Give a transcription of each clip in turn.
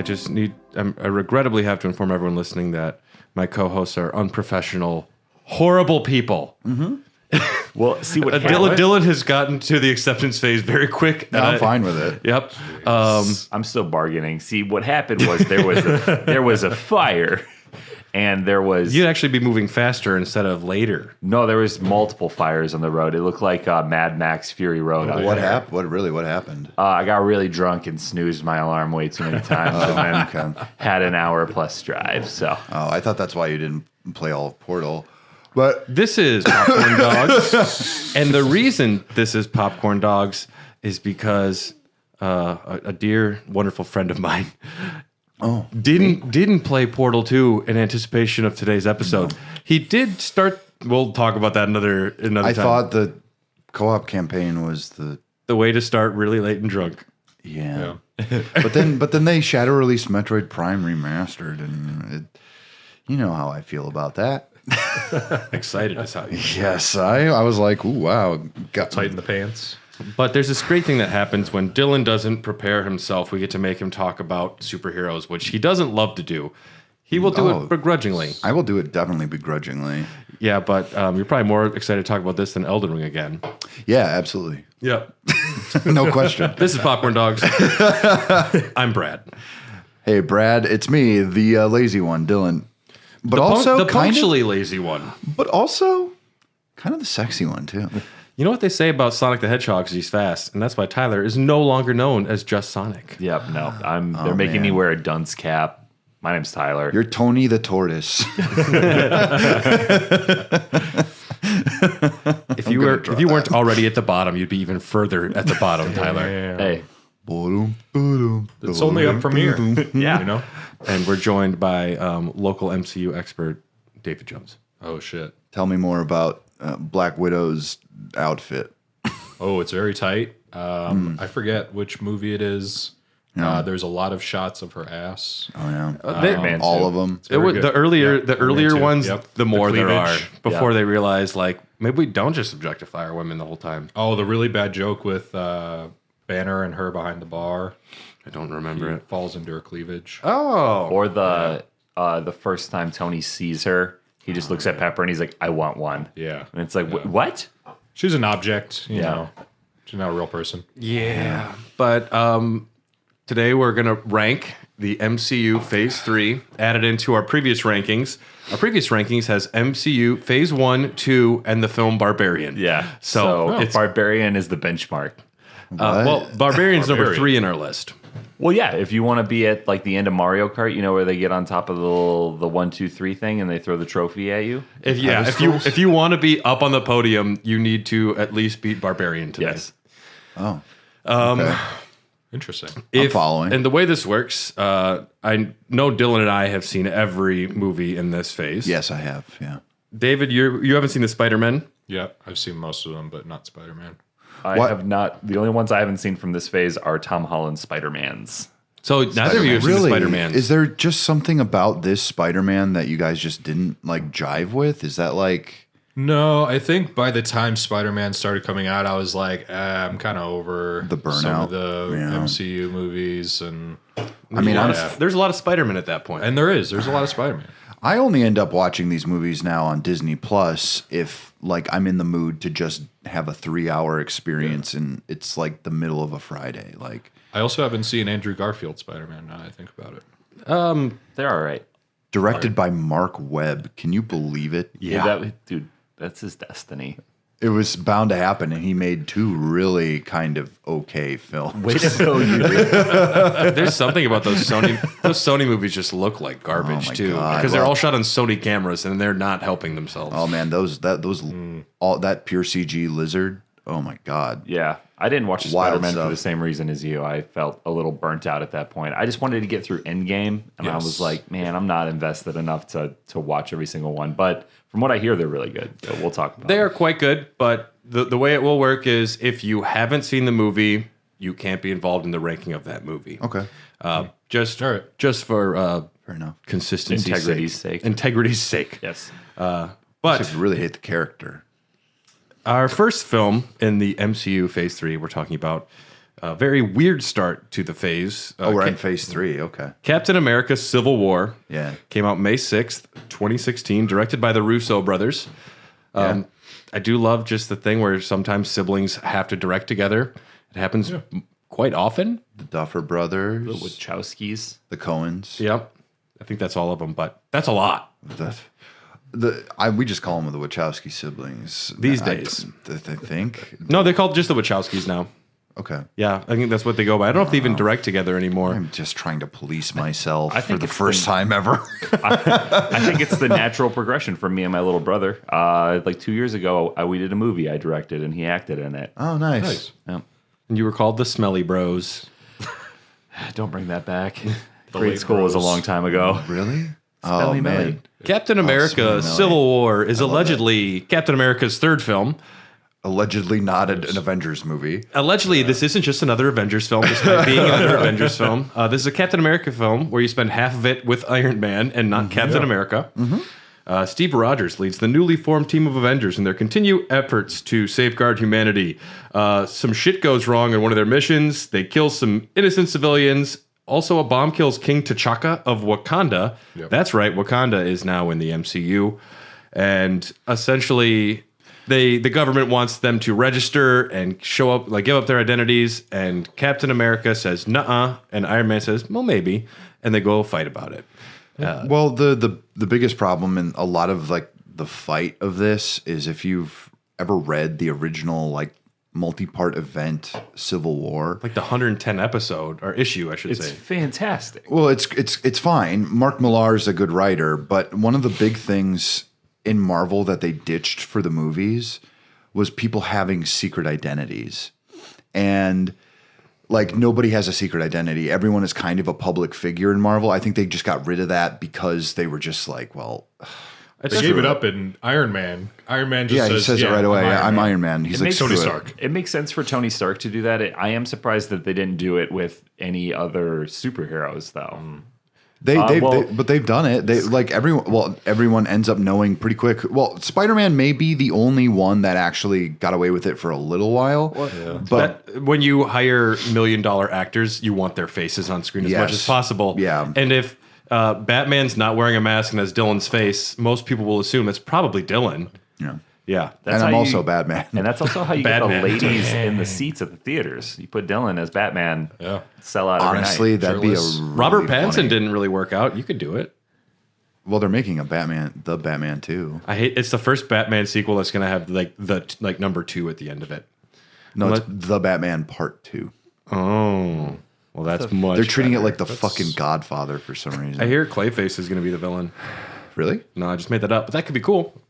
I regrettably have to inform everyone listening that my co-hosts are unprofessional, horrible people. Mm-hmm. Well, see what Dylan has gotten to the acceptance phase very quick. No, I'm fine with it. Yep. I'm still bargaining. See, what happened was there was a fire, and there was... You'd actually be moving faster instead of later. No, there was multiple fires on the road. It looked like Mad Max Fury Road. What happened? What happened? I got really drunk and snoozed my alarm way too many times, and then had an hour plus drive. So. Oh, I thought that's why you didn't play all of Portal. But this is Popcorn Dogs, and the reason this is Popcorn Dogs is because a dear, wonderful friend of mine didn't play Portal 2 in anticipation of today's episode. No. He did start. We'll talk about that another time. I thought the co-op campaign was the way to start really late and drunk. Yeah. but then they shadow released Metroid Prime Remastered, and you know how I feel about that. Excited is how you feel. Yes, I was like, ooh, wow. Got tighten the pants. But there's this great thing that happens when Dylan doesn't prepare himself. We get to make him talk about superheroes, which he doesn't love to do. He will do it begrudgingly. I will do it definitely begrudgingly. Yeah, but you're probably more excited to talk about this than Elden Ring again. Yeah, absolutely. Yep. No question. This is Popcorn Dogs. I'm Brad. Hey, Brad, it's me, the lazy one, Dylan. But also the punctually lazy one. But also kind of the sexy one, too. You know what they say about Sonic the Hedgehog is he's fast, and that's why Tyler is no longer known as just Sonic. Yep, no. They're making me wear a dunce cap. My name's Tyler. You're Tony the Tortoise. If you weren't already at the bottom, you'd be even further at the bottom, Tyler. Yeah. Hey. It's only up from here. Yeah. You know? And we're joined by local MCU expert, David Jones. Oh, shit. Tell me more about Black Widow's outfit. Oh, it's very tight. I forget which movie it is. Yeah. There's a lot of shots of her ass. Oh, yeah. All of them. The earlier ones, the more there are. Before they realize, like, maybe we don't just objectify our women the whole time. Oh, the really bad joke with Banner and her behind the bar. I don't remember it. Falls into her cleavage. Oh. Or the first time Tony sees her, he just looks at Pepper and he's like, I want one. Yeah. And it's like, what? She's an object, you know. She's not a real person. Yeah. But today we're going to rank the MCU Phase 3, added into our previous rankings. Our previous rankings has MCU Phase 1, 2, and the film Barbarian. Yeah. So it's Barbarian is the benchmark. Barbarian's number 3 in our list. Well, yeah, if you want to be at like the end of Mario Kart, you know, where they get on top of the 1, 2, 3 thing and they throw the trophy at you. If you want to be up on the podium, you need to at least beat Barbarian today. Yes. Oh. Okay. Interesting. I'm following. And the way this works, I know Dylan and I have seen every movie in this phase. Yes, I have. Yeah. David, you haven't seen the Spider-Man? Yeah, I've seen most of them, but not Spider-Man. I have not. The only ones I haven't seen from this phase are Tom Holland's Spider-Mans. So neither of you have seen the Spider-Mans. Is there just something about this Spider-Man that you guys just didn't like jive with? Is that like... No, I think by the time Spider-Man started coming out, I was like, I'm kind of over the burnout. Some of the MCU movies. And I mean, there's a lot of Spider-Man at that point. And there's a lot of Spider-Man. I only end up watching these movies now on Disney Plus if like I'm in the mood to just have a 3-hour experience and it's like the middle of a Friday. Like I also haven't seen Andrew Garfield Spider-Man now that I think about it. They're all right. Directed by Mark Webb. Can you believe it? Yeah. Dude, that's his destiny. It was bound to happen, and he made 2 really kind of okay films. Way to go, you! There's something about those Sony movies just look like garbage too, because they're all shot on Sony cameras and they're not helping themselves. Oh man, all that pure CG lizard. Oh my god. Yeah, I didn't watch Spider-Man for the same reason as you. I felt a little burnt out at that point. I just wanted to get through Endgame, and I was like, man, I'm not invested enough to watch every single one. But from what I hear, they're really good. So we'll talk about They are quite good, but the way it will work is if you haven't seen the movie, you can't be involved in the ranking of that movie. Okay. Just for fair enough. Consistency's sake. Integrity's sake. Yes. But I really hate the character. Our first film in the MCU Phase 3, we're talking about A very weird start to the phase. We're in phase 3. Okay. Captain America Civil War Yeah. came out May 6th, 2016, directed by the Russo brothers. I do love just the thing where sometimes siblings have to direct together. It happens quite often. The Duffer Brothers. The Wachowskis. The Coens. Yep. I think that's all of them, but that's a lot. We just call them the Wachowski siblings. These days. I think. No, they call it just the Wachowskis now. Okay. Yeah, I think that's what they go by. I don't know if they even direct together anymore. I'm just trying to police myself I for think the it's first time ever. I think it's the natural progression for me and my little brother. Like 2 years ago, we did a movie I directed, and he acted in it. Oh, nice. Yeah. And you were called the Smelly Bros. Don't bring that back. The Grade late school was a bros. long time ago. Really? Smelly Oh, Melly. man. Captain America Smelly Civil War is allegedly Captain America's third film. Allegedly not an Avengers movie. Allegedly, this isn't just another Avengers film, despite being another Avengers film. This is a Captain America film where you spend half of it with Iron Man and not Captain America. Steve Rogers leads the newly formed team of Avengers in their continued efforts to safeguard humanity. Some shit goes wrong in one of their missions. They kill some innocent civilians. Also, a bomb kills King T'Chaka of Wakanda. Yep. That's right, Wakanda is now in the MCU. And essentially, the government wants them to register and show up, like give up their identities. And Captain America says, nuh-uh. And Iron Man says, well, maybe. And they go fight about it. Well, the biggest problem in a lot of like the fight of this is if you've ever read the original like multi-part event Civil War. Like the 110 episode, or issue, I should It's say. fantastic. Well, it's fine. Mark Millar's a good writer, but one of the big things in Marvel that they ditched for the movies was people having secret identities. And like nobody has a secret identity. Everyone is kind of a public figure in Marvel. I think they just got rid of that because they were just like, well, They gave it up in Iron Man. Iron Man just says, he says it right away. I'm Iron Man. He's like makes Tony screw it. Stark. It makes sense for Tony Stark to do that. I am surprised that they didn't do it with any other superheroes, though. But they've done it. They like everyone. Well, everyone ends up knowing pretty quick. Well, Spider-Man may be the only one that actually got away with it for a little while. But When you hire $1 million actors, you want their faces on screen as much as possible. Yeah. And if Batman's not wearing a mask and has Dylan's face, most people will assume it's probably Dylan. yeah, Yeah. and I'm also Batman. And that's also how you get the Batman. ladies in the seats at the theaters. You put Dylan as Batman, Yeah. sell out every Honestly, night. that'd be a Shirtless. really Robert Pattinson funny- didn't really work out. You could do it. Well, they're making the Batman too. I hate it's the first Batman sequel that's going to have like number 2 at the end of it. No, it's the Batman Part 2. Oh. Well, that's much They're treating better. it like the fucking Godfather for some reason. I hear Clayface is going to be the villain. Really? No, I just made that up, but that could be cool.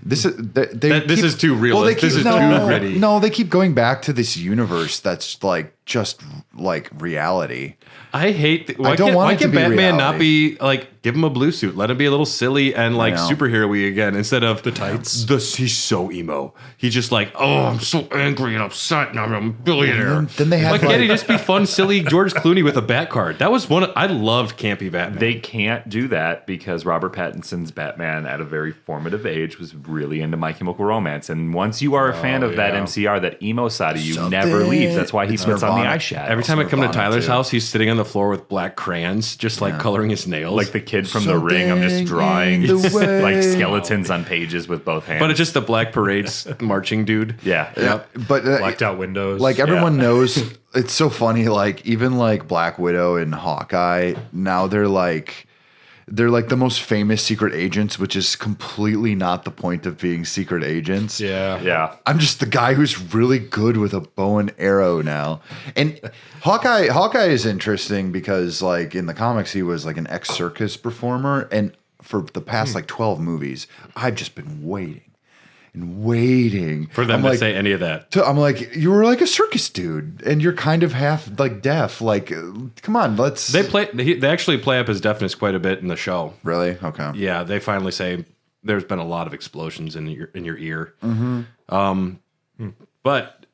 This is This is too realistic. This is too gritty. No, they keep going back to this universe that's like just like reality. I hate. Why I don't can't, want why it to can be Batman not reality. be like give him a blue suit? Let him be a little silly and like know. superhero-y again instead of The tights. He's so emo. He's just like, oh, I'm so angry and upset, and I'm a billionaire. Then they have Why can't he like- just be fun, silly George Clooney with a bat card? That was one. I loved campy Batman. They can't do that because Robert Pattinson's Batman at a very formative age was really into My Chemical Romance. And once you are a fan of that yeah. MCR, that emo side of you Something. never leaves. That's why he It's puts on the Nirvana. eyeshadow. Every time I come to Nirvana, Tyler's too. house, he's sitting on the floor with black crayons, just like coloring his nails. like the kid from The Ring, I'm just Something drawing in the way. like skeletons on pages with both hands. but it's just the Black Parade's marching dude. yeah. Yeah, but Blacked out windows. like everyone knows, it's so funny. Like even like Black Widow and Hawkeye, now they're like the most famous secret agents, which is completely not the point of being secret agents. yeah. Yeah. I'm just the guy who's really good with a bow and arrow now. And Hawkeye is interesting because like in the comics he was like an ex-circus performer, and for the past like 12 movies, I've just been waiting For them I'm to like, say any of that. I'm like, you were like a circus dude and you're kind of half like deaf. Like, come on, let's They actually play up his deafness quite a bit in the show. really? Okay. Yeah, they finally say there's been a lot of explosions in your ear. But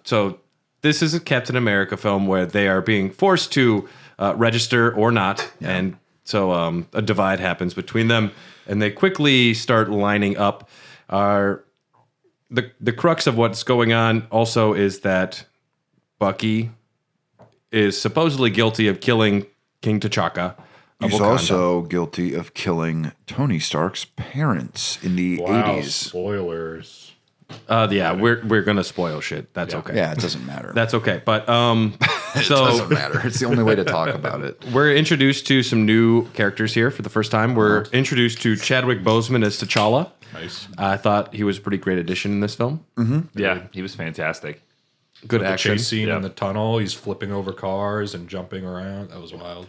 so this is a Captain America film where they are being forced to register or not, and so a divide happens between them, and they quickly start lining up. The crux of what's going on also is that Bucky is supposedly guilty of killing King T'Chaka. He's also guilty of killing Tony Stark's parents in the 80s. Spoilers. Yeah, we're gonna spoil shit. That's okay. Yeah, it doesn't matter. That's okay. But it doesn't matter. It's the only way to talk about it. We're introduced to some new characters here for the first time. We're introduced to Chadwick Boseman as T'Challa. Nice. I thought he was a pretty great addition in this film. Mm-hmm. Yeah, he was fantastic. Good the action. chase scene in the tunnel. He's flipping over cars and jumping around. That was wild.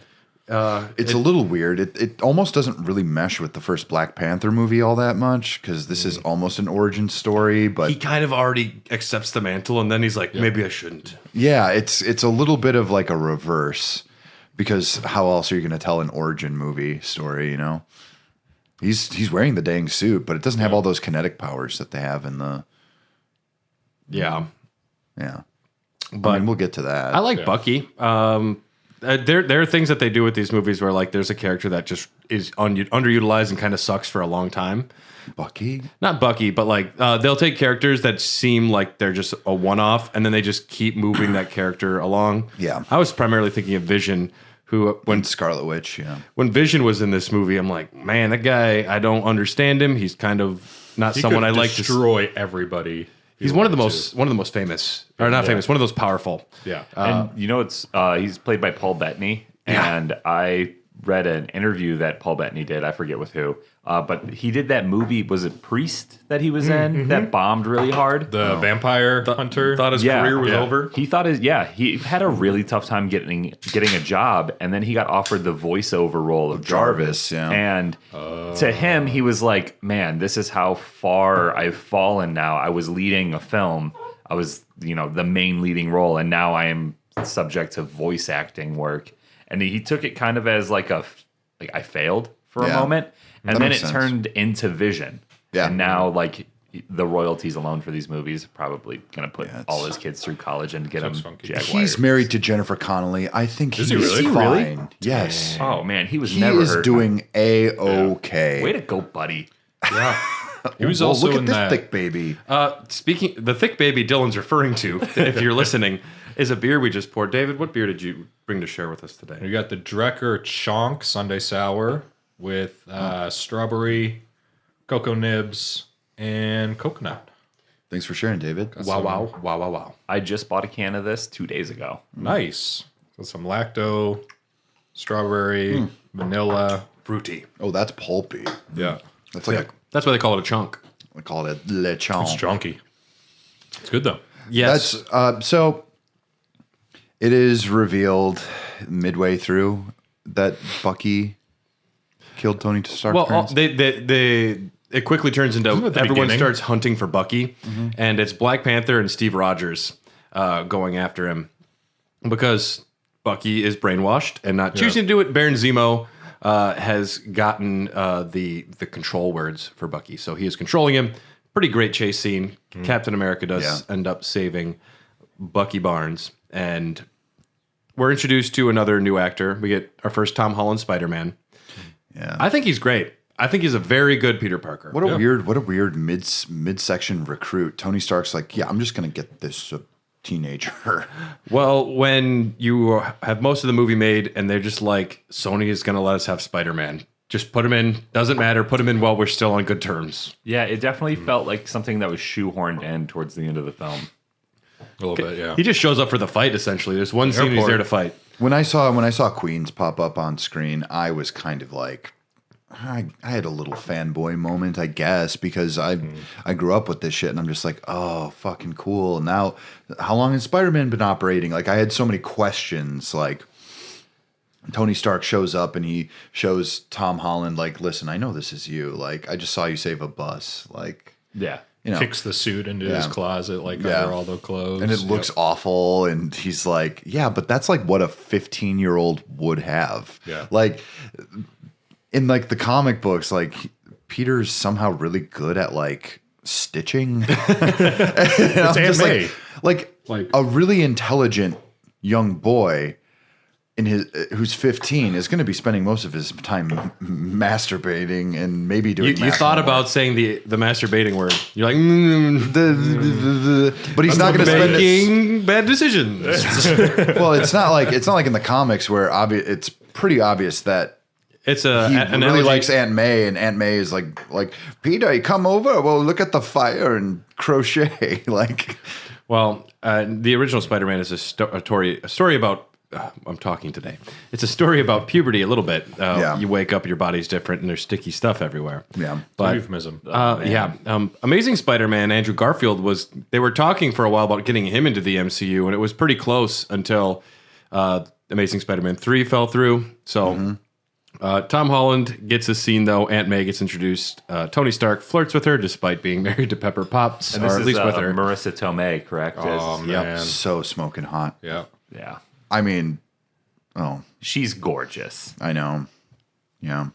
It's a little weird. It almost doesn't really mesh with the first Black Panther movie all that much because this is almost an origin story. But he kind of already accepts the mantle, and then he's like, maybe I shouldn't. Yeah, it's a little bit of like a reverse because how else are you going to tell an origin movie story? You know, he's wearing the dang suit, but it doesn't have all those kinetic powers that they have in the. Yeah. But I mean, we'll get to that. I like Bucky. There are things that they do with these movies where like there's a character that just is underutilized and kind of sucks for a long time. Bucky? Not Bucky, but like they'll take characters that seem like they're just a one-off, and then they just keep moving that character along. Yeah. I was primarily thinking of Vision, who when Scarlet Witch, when Vision was in this movie, I'm like, man, that guy, I don't understand him. He's kind of not someone I like to destroy everybody. He's one of the most famous, or not famous, one of those powerful. Yeah. And you know, he's played by Paul Bettany, and I read an interview that Paul Bettany did. I forget with who, but he did that movie. Was it Priest that he was in that bombed really hard? The vampire hunter thought his career was over. He thought he had a really tough time getting a job, and then he got offered the voiceover role of Jarvis. Yeah. And to him, he was like, "Man, this is how far I've fallen now. I was leading a film. I was, the main leading role, and now I am subject to voice acting work." And he took it kind of as like I failed for a moment, and then it turned into Vision. Yeah. And now the royalties alone for these movies are probably going to put all his kids through college and get them Jaguars. He's married to Jennifer Connelly. I think he's really? fine. Yes. Oh man, he He is doing A-okay. Way to go, buddy. Yeah. He was also look in at this that. thick baby. The thick baby Dylan's referring to, if you're listening, is a beer we just poured. David, what beer did you bring to share with us today? You got the Drecker Chonk Sunday Sour with strawberry, cocoa nibs, and coconut. Thanks for sharing, David. Wow. I just bought a can of this 2 days ago. Nice. So some lacto, strawberry, vanilla. Fruity. Oh, that's pulpy. Yeah. That's like That's why they call it a chunk. we call it lechon. It's chunky. It's good though. Yes. That's so. It is revealed midway through that Bucky killed Tony Stark's well, parents. it quickly turns into Isn't it the everyone beginning? starts hunting for Bucky, and it's Black Panther and Steve Rogers going after him because Bucky is brainwashed and not choosing to do it. Baron Zemo has gotten the control words for Bucky, so he is controlling him. Pretty great chase scene. Captain America does end up saving Bucky Barnes, and we're introduced to another new actor. We get our first Tom Holland Spider-Man. Yeah, I think he's great. I think he's a very good Peter Parker. what a weird midsection recruit. Tony Stark's like, yeah, I'm just gonna get this teenager. Well, when you have most of the movie made and they're just like, Sony is going to let us have Spider-Man. Just put him in. Doesn't matter. Put him in while we're still on good terms. Yeah, it definitely felt like something that was shoehorned in towards the end of the film. A little bit, yeah. He just shows up for the fight, essentially. There's one scene he's there to fight. When I saw Queens pop up on screen, I was kind of like, I had a little fanboy moment, I guess, because I grew up with this shit, and I'm just like, oh, fucking cool. Now, how long has Spider-Man been operating? Like, I had so many questions. Like, Tony Stark shows up and he shows Tom Holland, like, listen, I know this is you. Like, I just saw you save a bus. Like, Yeah. you know, Kicks the suit into his closet, under all the clothes. and it looks awful. And he's like, yeah, but that's like what a 15-year-old would have. Yeah. Like, in like the comic books, like Peter's somehow really good at like stitching. It's anime. like a really intelligent young boy who's 15 is going to be spending most of his time masturbating and maybe doing. You thought about saying the masturbating word. You're like, but he's not going to spend making bad decisions. Well, it's not like in the comics where it's pretty obvious that It's he really likes Aunt May, and Aunt May is like Peter, you come over. Well, look at the fire and crochet. Well, the original Spider-Man is a story about. I'm talking today. It's a story about puberty a little bit. You wake up, your body's different, and there's sticky stuff everywhere. Yeah, but euphemism. Amazing Spider-Man. Andrew Garfield They were talking for a while about getting him into the MCU, and it was pretty close until Amazing Spider-Man 3 fell through. So. Tom Holland gets a scene, though. Aunt May gets introduced. Tony Stark flirts with her despite being married to Pepper Potts, and or at least with her. Marissa Tomei, correct? Oh, man. so smoking hot. Yeah. Yeah. I mean, She's gorgeous. I know. Yeah.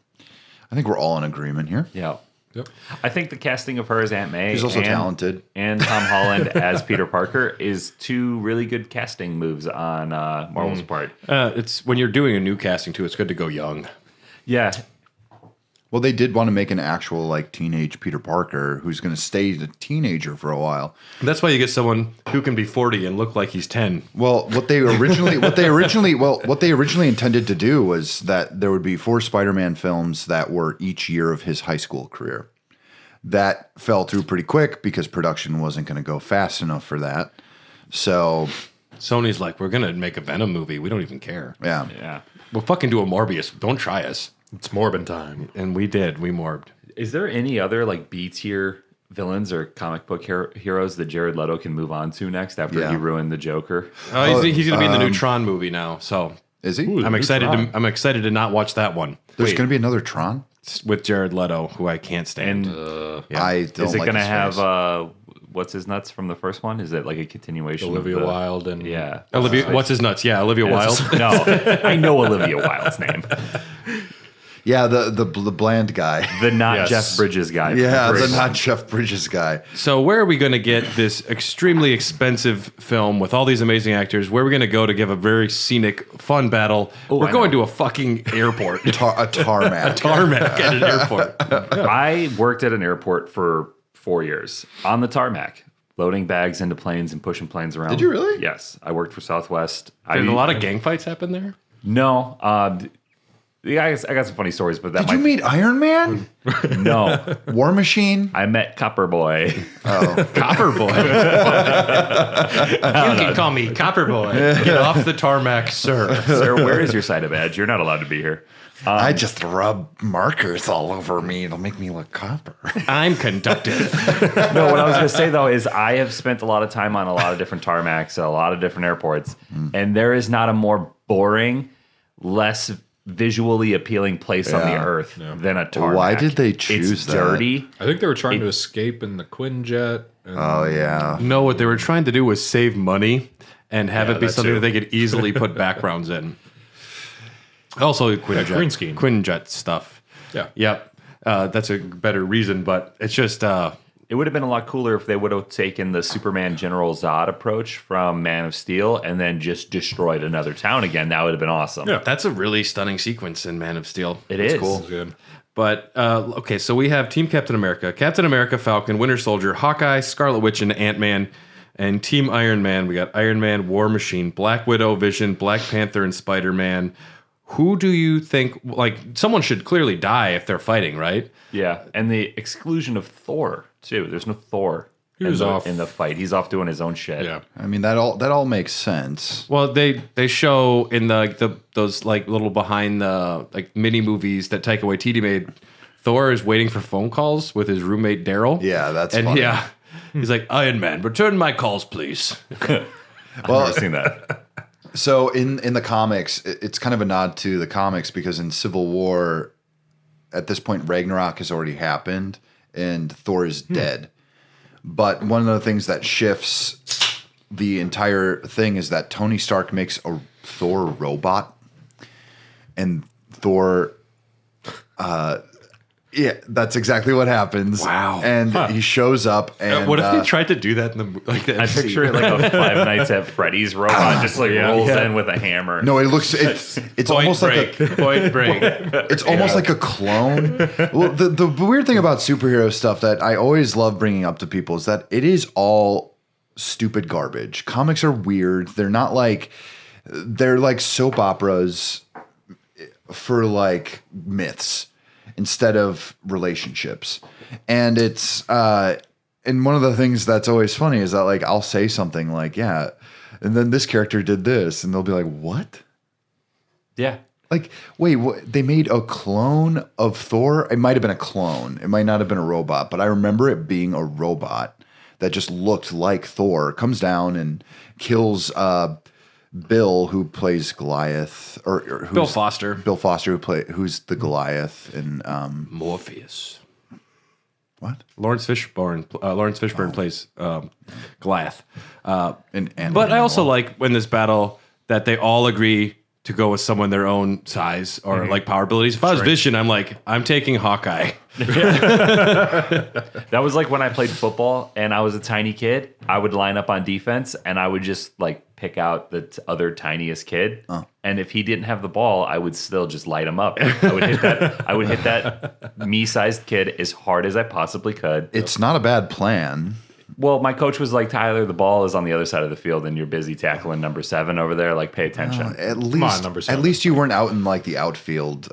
I think we're all in agreement here. Yeah. Yep. I think the casting of her as Aunt May She's also talented. And Tom Holland as Peter Parker is two really good casting moves on Marvel's part. It's when you're doing a new casting, too, it's good to go young. Yeah. Well, they did want to make an actual teenage Peter Parker who's going to stay a teenager for a while. That's why you get someone who can be 40 and look like he's 10. Well, what they originally intended to do was that there would be 4 Spider-Man films that were each year of his high school career. That fell through pretty quick because production wasn't going to go fast enough for that. So Sony's like, we're going to make a Venom movie. We don't even care. Yeah. We'll fucking do a Morbius. Don't try us. It's Morbin time. And we did. We morbed. Is there any other B tier villains or comic book heroes that Jared Leto can move on to next after he ruined the Joker? He's going to be in the new Tron movie now. So is he? I'm excited. I'm excited to not watch that one. There's going to be another Tron with Jared Leto, who I can't stand. I don't. Is it like going to his have face. What's his nuts from the first one? Is it like a continuation? Olivia of Wilde and What's his nuts? Yeah, Olivia Wilde. No, I know Olivia Wilde's name. Yeah, the bland guy. The not Jeff Bridges guy. Yeah, the not Jeff Bridges guy. So where are we going to get this extremely expensive film with all these amazing actors? Where are we going to go to give a very scenic, fun battle? We're going to a fucking airport. A tarmac. A tarmac at an airport. I worked at an airport for 4 years on the tarmac, loading bags into planes and pushing planes around. Did you really? Yes. I worked for Southwest. Did a lot of gang fights happen there? No. Yeah, I got some funny stories, but that Did you meet Iron Man? No. War Machine? I met Copper Boy. Oh. Copper Boy. You can call me Copper Boy. Get off the tarmac, sir. Sir, where is your side of badge? You're not allowed to be here. I just rub markers all over me. It'll make me look copper. I'm conductive. No, what I was going to say, though, is I have spent a lot of time on a lot of different tarmacs at a lot of different airports, and there is not a more boring, less visually appealing place on the earth than a tarmac. Why did they choose it's that? Dirty. I think they were trying to escape in the Quinjet. Oh, yeah. No, what they were trying to do was save money and have it be that something too. that they could easily put backgrounds in. Also, green screen. Quinjet stuff. Yeah. Yep. That's a better reason, but it's just... It would have been a lot cooler if they would have taken the Superman General Zod approach from Man of Steel and then just destroyed another town again. That would have been awesome. Yeah. That's a really stunning sequence in Man of Steel. It is. cool. Good. But, okay, so we have Team Captain America, Falcon, Winter Soldier, Hawkeye, Scarlet Witch, and Ant-Man. And Team Iron Man, we got Iron Man, War Machine, Black Widow, Vision, Black Panther, and Spider-Man. Who do you think, someone should clearly die if they're fighting, right? Yeah, and the exclusion of Thor, too. There's no Thor off in the fight. He's off doing his own shit. Yeah. I mean, that all makes sense. Well, they show in those little behind the mini movies that Taika Waititi made, Thor is waiting for phone calls with his roommate Daryl. Yeah, that's and funny. yeah, he's like, Iron Man, return my calls, please. I've never seen that. So in the comics, it's kind of a nod to the comics because in Civil War, at this point, Ragnarok has already happened and Thor is dead. But one of the things that shifts the entire thing is that Tony Stark makes a Thor robot, and Thor Yeah, that's exactly what happens. Wow. And he shows up and what if they tried to do that in the I picture it like a Five Nights at Freddy's robot just like rolls in with a hammer. No, it's almost like a Point Break. it's almost like a clone. Well, the weird thing about superhero stuff that I always love bringing up to people is that it is all stupid garbage. Comics are weird. They're like soap operas for like myths instead of relationships. And it's and one of the things that's always funny is that like I'll say something like, yeah, and then this character did this, and they'll be like, what? Yeah. Like, wait, what? They made a clone of Thor? It might have been a clone. It might not have been a robot, but I remember it being a robot that just looked like Thor, comes down and kills Bill, who plays Goliath, or who's Bill Foster. Bill Foster, who's the Goliath, and Morpheus. what? Lawrence Fishburne plays Goliath. And But I also like when this battle that they all agree to go with someone their own size or like power abilities. If I was Vision, I'm like, I'm taking Hawkeye. That was like when I played football and I was a tiny kid. I would line up on defense and I would just like pick out the other tiniest kid. And if he didn't have the ball, I would still just light him up. I would hit that me-sized kid as hard as I possibly could. it's not a bad plan. Well, my coach was like, Tyler, the ball is on the other side of the field and you're busy tackling number 7 over there. Like, pay attention. Number 7. At least you weren't out in like the outfield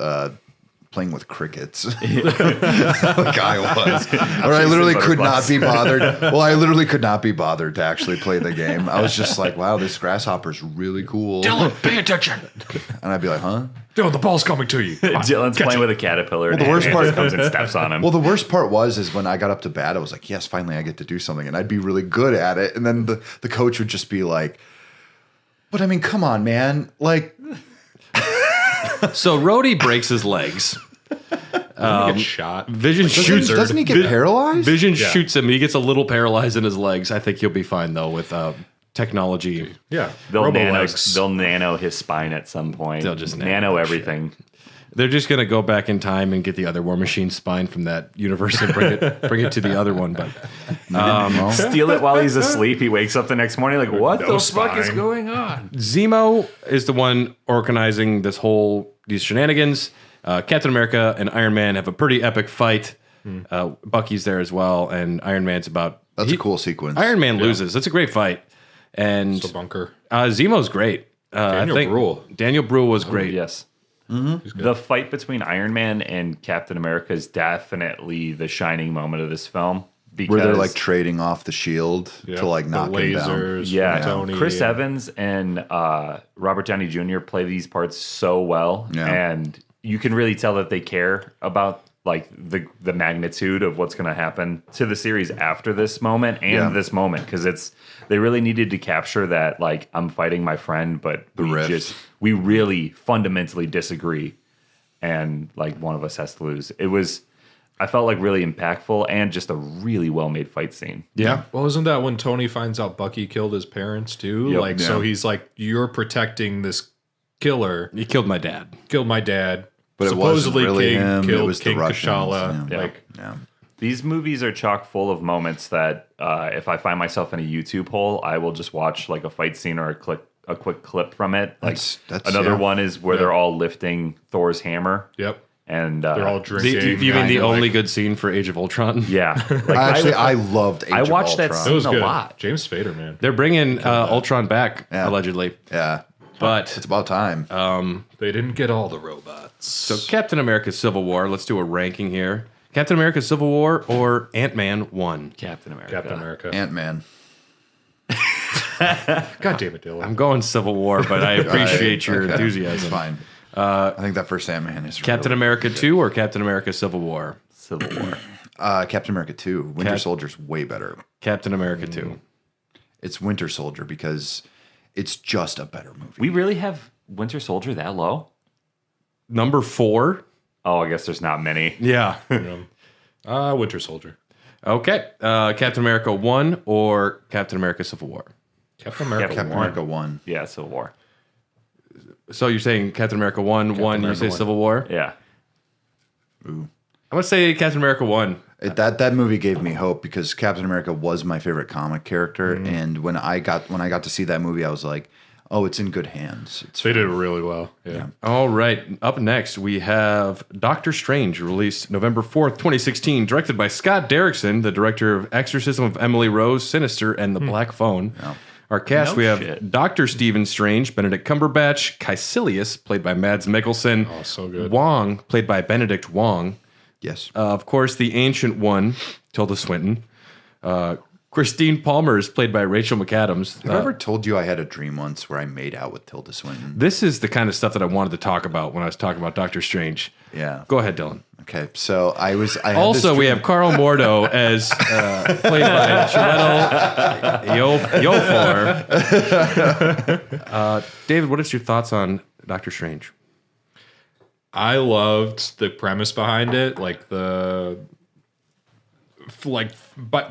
playing with crickets like I was. Or I literally could not be bothered. Well, I literally could not be bothered to actually play the game. I was just like, wow, this grasshopper's really cool. Dylan, pay attention. And I'd be like, huh? Dylan, the ball's coming to you. Dylan's playing with a caterpillar. the worst part comes and steps on him. Well, the worst part is when I got up to bat, I was like, yes, finally I get to do something. And I'd be really good at it. And then the coach would just be like, but I mean, come on, man. Like, So Rhodey breaks his legs. Get shot. Vision shoots. doesn't he get paralyzed? Vision shoots him. He gets a little paralyzed in his legs. I think he'll be fine though with technology. Yeah. They'll nano his spine at some point. They'll just nano everything. They're just gonna go back in time and get the other War Machine spine from that universe and bring it to the other one. But Steal it while he's asleep. He wakes up the next morning like, what the fuck is going on? Zemo is the one organizing these shenanigans. Captain America and Iron Man have a pretty epic fight. Bucky's there as well, and Iron Man's about. That's a cool sequence. Iron Man loses. That's a great fight, and It's a bunker. Zemo's great. Daniel Bruhl was great. Yes. The fight between Iron Man and Captain America is definitely the shining moment of this film. Because where they're like trading off the shield to like knock him down. Lasers, yeah, Tony, Chris Evans and Robert Downey Jr. play these parts so well, and you can really tell that they care about like the magnitude of what's going to happen to the series after this moment and this moment, because they really needed to capture that like I'm fighting my friend, but we really fundamentally disagree, and like one of us has to lose. I felt like really impactful and just a really well-made fight scene. Yeah. Well, isn't that when Tony finds out Bucky killed his parents too? Yep. So he's like, you're protecting this killer. He killed my dad. But supposedly it wasn't really King him. killed It was King the Russians. T'Challa. Yeah. These movies are chock full of moments that if I find myself in a YouTube hole, I will just watch like a fight scene or a quick clip from it. Like That's another one is where they're all lifting Thor's hammer. Yep. And They're all drinking. You mean the only good scene for Age of Ultron? Yeah. Like, I loved Age of watched that Ultron. scene It was a good. lot. James Spader, man. They're bringing Ultron back, allegedly. Yeah. But It's about time. They didn't get all the robots. So Captain America Civil War, let's do a ranking here. Captain America Civil War or Ant-Man 1? Captain America. Captain America. Ant-Man. God damn it, Dylan. I'm going Civil War, but I appreciate your Okay. enthusiasm. It's fine. I think that first Ant-Man is Captain America 2 or Captain America Civil War? Civil War. Captain America 2. Winter Soldier's way better. Captain America 2. It's Winter Soldier because it's just a better movie. We really have Winter Soldier that low? Number 4? Oh, I guess there's not many. Yeah. Winter Soldier. Okay. Captain America 1 or Captain America Civil War? Captain America. Captain America 1. Yeah, Civil War. So you're saying Captain America 1, you say America 1. Civil War? Yeah. Ooh. I'm gonna say Captain America 1. That movie gave me hope because Captain America was my favorite comic character, and when I got to see that movie, I was like, oh, it's in good hands. They did it really well. Yeah. All right. Up next, we have Doctor Strange, released November 4th, 2016, directed by Scott Derrickson, the director of Exorcism of Emily Rose, Sinister, and The Black Phone. Yeah. Our cast, we have Dr. Stephen Strange, Benedict Cumberbatch, Caecilius, played by Mads Mikkelsen. Oh, so good. Wong, played by Benedict Wong. Yes. Of course, the Ancient One, Tilda Swinton. Christine Palmer is played by Rachel McAdams. Have I ever told you I had a dream once where I made out with Tilda Swinton? This is the kind of stuff that I wanted to talk about when I was talking about Doctor Strange. Yeah. Go ahead, Dylan. Okay, so I also, we have Carl Mordo as played by Chiwetel Ejiofor. David, what is your thoughts on Doctor Strange? I loved the premise behind it,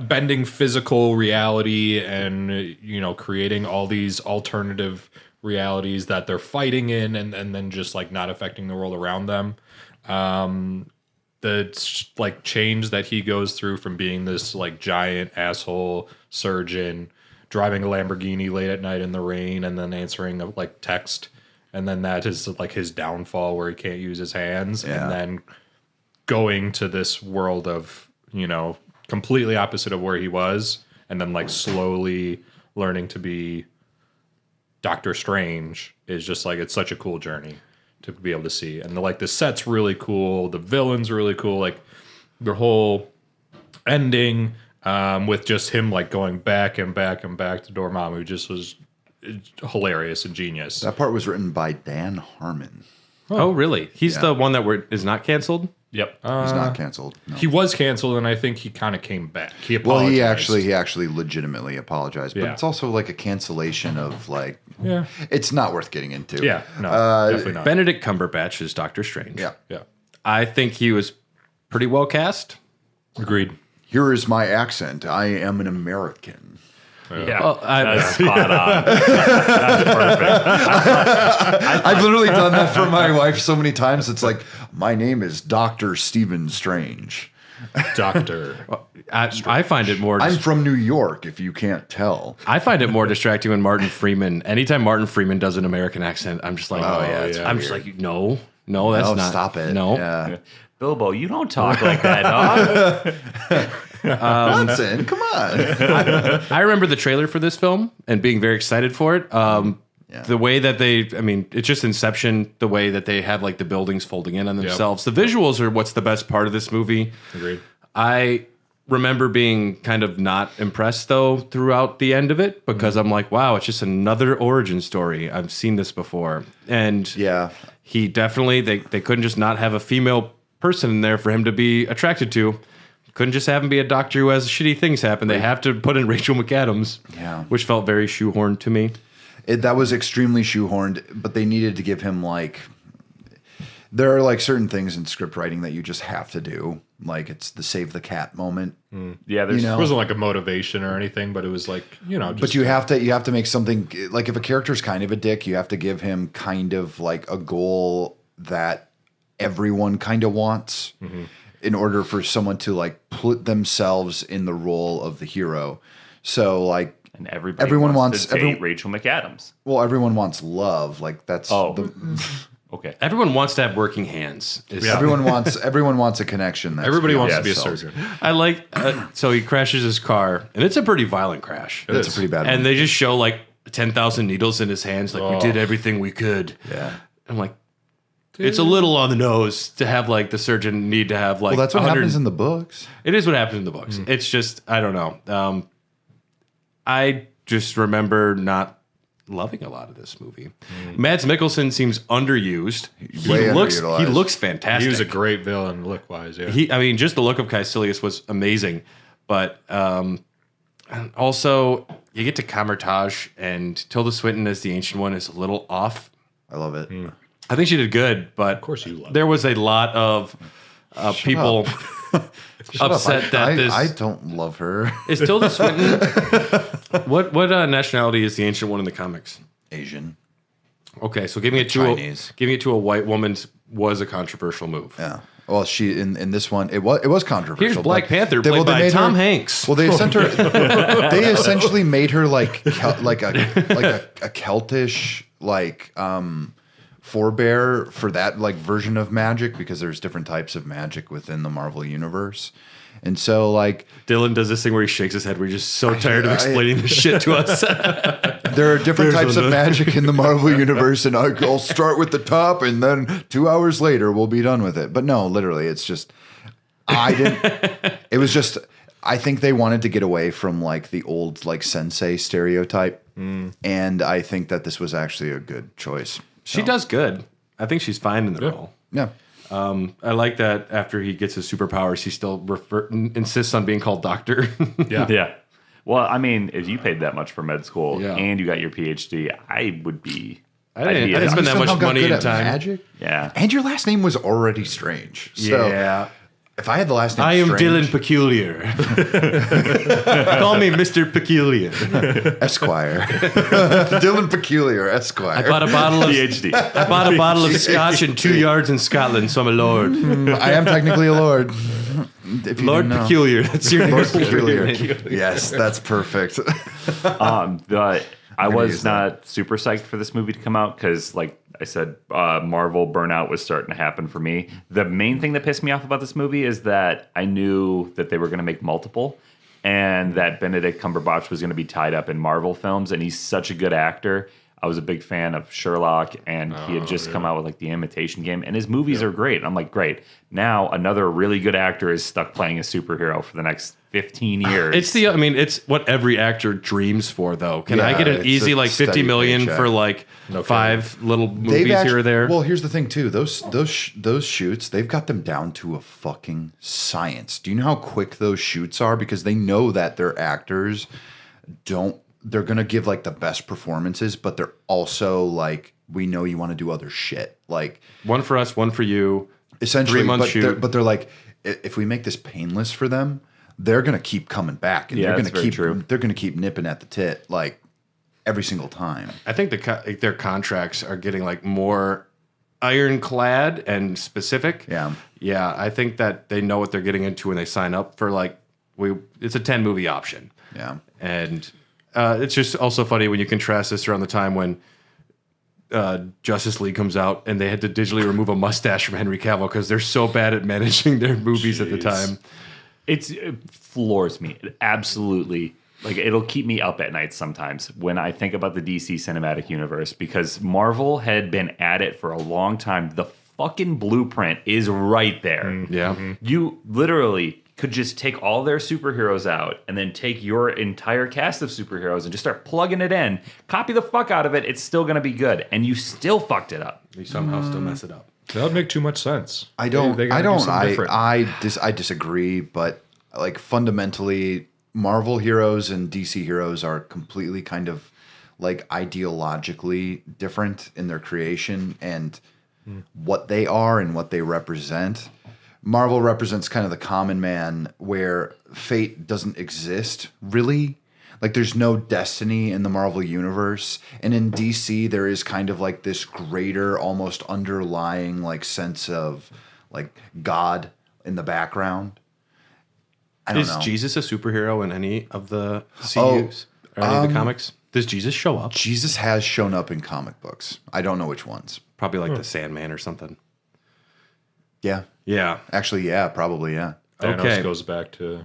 bending physical reality and creating all these alternative realities that they're fighting in, and then just like not affecting the world around them. The change that he goes through from being this like giant asshole surgeon driving a Lamborghini late at night in the rain and then answering a text, and then that is like his downfall where he can't use his hands, and then going to this world of completely opposite of where he was, and then slowly learning to be Doctor Strange is just it's such a cool journey to be able to see. And the set's really cool, the villain's really cool, the whole ending with just him going back and back and back to Dormammu just was hilarious and genius. That part was written by Dan Harmon. Oh, really? He's the one that is not canceled? Yep. He's not canceled. No. He was canceled, and I think he kind of came back. He apologized. Well, he actually legitimately apologized. But it's also a cancellation of it's not worth getting into. Yeah, no, definitely not. Benedict Cumberbatch is Doctor Strange. Yeah. I think he was pretty well cast. Agreed. Here is my accent. I am an American. Yeah, that's spot on. That's perfect. I've literally done that for my wife so many times. It's my name is Dr. Stephen Strange. Doctor. I find it more... I'm from New York, if you can't tell. I find it more distracting when Martin Freeman... Anytime Martin Freeman does an American accent, I'm just like... I'm just like, no, that's not... Stop it. No. Yeah. Bilbo, you don't talk like that, dog. Johnson, come on. I remember the trailer for this film and being very excited for it. The way that it's just Inception, the way that they have the buildings folding in on themselves. The visuals are what's the best part of this movie. Agreed. I remember being kind of not impressed, though, throughout the end of it, because I'm like, wow, it's just another origin story. I've seen this before. And he definitely, they couldn't just not have a female person in there for him to be attracted to. Couldn't just have him be a doctor who has shitty things happen. They have to put in Rachel McAdams, which felt very shoehorned to me. That was extremely shoehorned, but they needed to give him there are certain things in script writing that you just have to do. It's the save the cat moment. Yeah, there wasn't a motivation or anything, but it was just, but you have to make something if a character's kind of a dick, you have to give him kind of a goal that everyone kind of wants in order for someone to put themselves in the role of the hero. So and everyone wants to date Rachel McAdams. Well, everyone wants love. That's okay. Everyone wants to have working hands. Everyone wants a connection. Everybody wants to be a surgeon. I so he crashes his car, and it's a pretty violent crash. It's a pretty bad one. And they just show 10,000 needles in his hands, we did everything we could. Yeah. I'm like, it's a little on the nose to have the surgeon need to have well, that's what happens in the books. It is what happens in the books. It's just, I don't know. I just remember not loving a lot of this movie. Mads Mikkelsen seems underused. He looks fantastic. He was a great villain look wise. Yeah. Just the look of Caecilius was amazing, but also you get to Camertage and Tilda Swinton as the Ancient One is a little off. I love it. I think she did good, but of course you love there was a lot of people upset that this. I don't love her. Is Tilda Swinton? What nationality is the Ancient One in the comics? Asian. Okay, so giving it to a white woman was a controversial move. Yeah. Well, she in this one it was controversial. Here's Black but Panther they played by made Tom her- Hanks. Well, they sent her. They essentially made her like a Celtish forebear for that like version of magic, because there's different types of magic within the Marvel universe. And so, like, Dylan does this thing where he shakes his head. We're just so tired of explaining this shit to us. there are different types of magic in the Marvel universe, and I'll start with the top, and then 2 hours later we'll be done with it. But no, literally, it's just It was just. I think they wanted to get away from like the old like sensei stereotype, and I think that this was actually a good choice. She does good. I think she's fine in the role. Yeah. I like that after he gets his superpowers, he still insists on being called doctor. Yeah. Well, I mean, if you paid that much for med school Yeah. and you got your PhD, I would be. I didn't spend that Somehow much got money good and at time. Magic. Yeah. And your last name was already Strange. So Yeah. if I had the last name I am Strange, Dylan Peculiar. Call me Mr. Peculiar. Esquire. Dylan Peculiar, Esquire. I bought a bottle of PhD. I bought a bottle of scotch in 2 yards in Scotland, so I'm a lord. I am technically a lord. If you Lord didn't know. Peculiar. That's your name. Lord Peculiar. Yes, that's perfect. But I use was that. not super psyched for this movie to come out because, like I said, Marvel burnout was starting to happen for me. The main thing that pissed me off about this movie is that I knew that they were going to make multiple, and that Benedict Cumberbatch was going to be tied up in Marvel films, and he's such a good actor. I was a big fan of Sherlock, and he had just come out with like The Imitation Game, and his movies are great. I'm like, great. Now another really good actor is stuck playing a superhero for the next 15 years. It's what every actor dreams for, though. Can I Yeah, get an it's easy a like 50 steady million paycheck. for like No 5 little movies here or there? Well, here's the thing too. Those shoots, they've got them down to a fucking science. Do you know how quick those shoots are? Because they know that their actors they're gonna give like the best performances, but they're also like, we know you want to do other shit. Like One for us, one for you. essentially, 3 month but shoot. they're like, if we make this painless for them, they're gonna keep coming back, and Yeah, they're that's gonna very keep true. they're gonna keep nipping at the tit like every single time. I think their contracts are getting like more ironclad and specific. Yeah. Yeah, I think that they know what they're getting into when they sign up for like it's a 10 movie option. Yeah. And it's just also funny when you contrast this around the time when Justice League comes out and they had to digitally remove a mustache from Henry Cavill because they're so bad at managing their movies at the time. It floors me. It absolutely, like, it'll keep me up at night sometimes when I think about the DC cinematic universe, because Marvel had been at it for a long time. The fucking blueprint is right there. Yeah. You literally could just take all their superheroes out and then take your entire cast of superheroes and just start plugging it in, copy the fuck out of it. It's still going to be good. And you still fucked it up. You somehow still mess it up. That would make too much sense. I don't. They gotta do something different. I disagree, but like fundamentally, Marvel heroes and DC heroes are completely kind of like ideologically different in their creation and what they are and what they represent. Marvel represents kind of the common man, where fate doesn't exist really. Like there's no destiny in the Marvel universe, and in DC there is kind of like this greater, almost underlying like sense of like God in the background. I don't Is know. Jesus a superhero in any of the CUs or any of the comics? Does Jesus show up? Jesus has shown up in comic books. I don't know which ones. Probably like the Sandman or something. Yeah. Yeah. Actually, yeah, probably, yeah. Thanos Okay. goes back to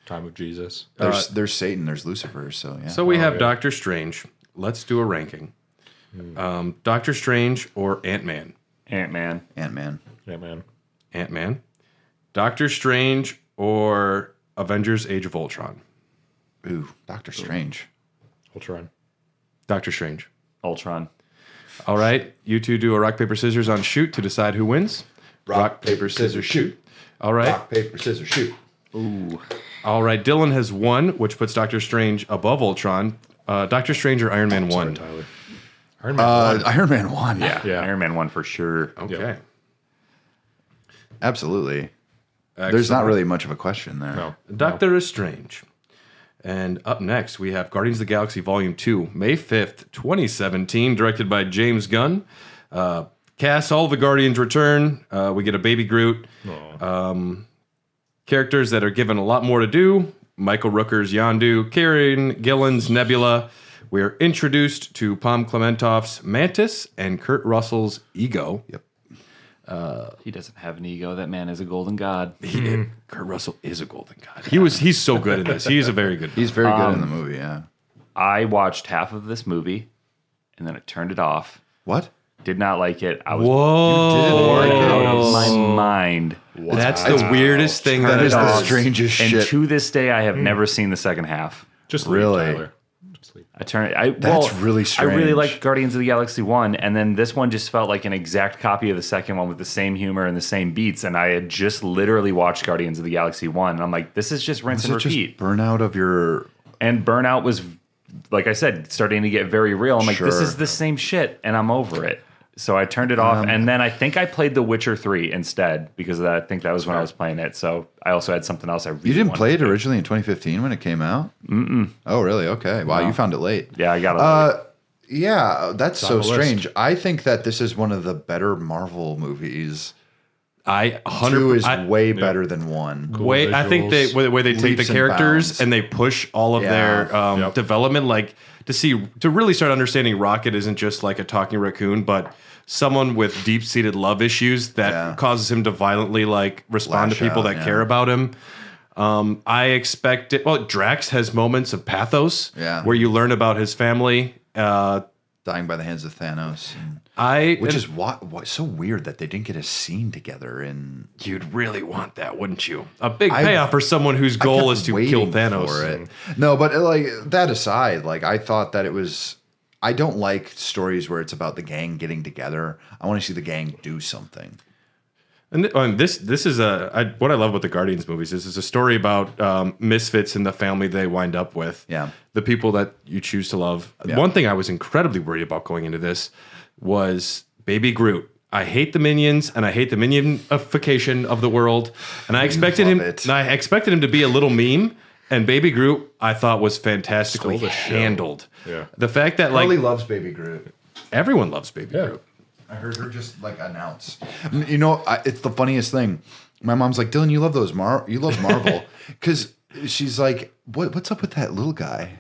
time of Jesus. There's Satan, there's Lucifer, so yeah. So we have Doctor Strange. Let's do a ranking. Doctor Strange or Ant-Man? Ant-Man. Ant-Man. Yeah, man. Ant-Man. Doctor Strange or Avengers Age of Ultron? Ooh, Doctor Strange. Ultron. Doctor Strange. Ultron. All right. You two do a rock, paper, scissors on shoot to decide who wins. Rock, paper, scissors, shoot. All right. Rock, paper, scissors, shoot. Ooh. All right. Dylan has won, which puts Doctor Strange above Ultron. Doctor Strange or Iron Man 1? Tyler. Iron Man. Iron Man 1. Yeah. Yeah. Iron Man 1 for sure. Okay. Absolutely. There's Excellent. not really much of a question there. No. Doctor Strange. And up next, we have Guardians of the Galaxy Volume 2, May 5th, 2017, directed by James Gunn. cast, all the Guardians return. We get a baby Groot. Characters that are given a lot more to do. Michael Rooker's Yondu, Kieran Gillen's Nebula. We're introduced to Pom Klementoff's Mantis and Kurt Russell's Ego. Yep. He doesn't have an ego. That man is a golden god. Kurt Russell is a golden god. He's so good in this. He's a very good. He's very good in the movie, yeah. I watched half of this movie, and then I turned it off. What? Did not like it. I was bored out of my mind. That's the weirdest thing. That is the does. strangest And shit. to this day, I have never seen the second half. Just Really? leave, Tyler. Just leave. That's really strange. I really liked Guardians of the Galaxy 1, and then this one just felt like an exact copy of the second one with the same humor and the same beats, and I had just literally watched Guardians of the Galaxy 1, and I'm like, this is just rinse and Is it just repeat. burnout of your... And Burnout was, like I said, starting to get very real. I'm like, this Sure. is the same shit, and I'm over it. So I turned it off, and then I think I played The Witcher 3 instead, because I think that was when I was playing it. So I also had something else I really You didn't wanted play it to do. originally in 2015 when it came out? Mm-mm. Oh, really? Okay. Wow, you found it late. Yeah, I got it. Yeah, that's so on the list. strange. I think that this is one of the better Marvel movies. I 2 is I- way better than 1. way. I think visuals. the way they take the Leaps and characters bounds. and they push all of their Yep. development, like to really start understanding Rocket isn't just like a talking raccoon, but someone with deep seated love issues that Yeah. causes him to violently like respond Lash to people out, that yeah. care about him. I expect it. Well, Drax has moments of pathos, Yeah. where you learn about his family. Dying by the hands of Thanos. Which Is why so weird that they didn't get a scene together in... you'd really want that, wouldn't you? A big I- payoff for someone whose goal kept is to waiting kill Thanos. for it. No, but like that aside, like I thought that it was... I don't like stories where it's about the gang getting together. I want to see the gang do something. And this is what I love about the Guardians movies. This is a story about misfits in the family they wind up with. Yeah. The people that you choose to love. Yeah. One thing I was incredibly worried about going into this was Baby Groot. I hate the minions and I hate the minionification of the world. And I expected love him. it. And I expected him to be a little meme. And Baby Groot, I thought was fantastically Stole the show. handled. Yeah. The fact that Carly like loves Baby Groot. everyone loves Baby Yeah. Groot. I heard her just like announce. You know, it's the funniest thing. My mom's like, Dylan, you love those you love Marvel, because she's like, what's up with that little guy?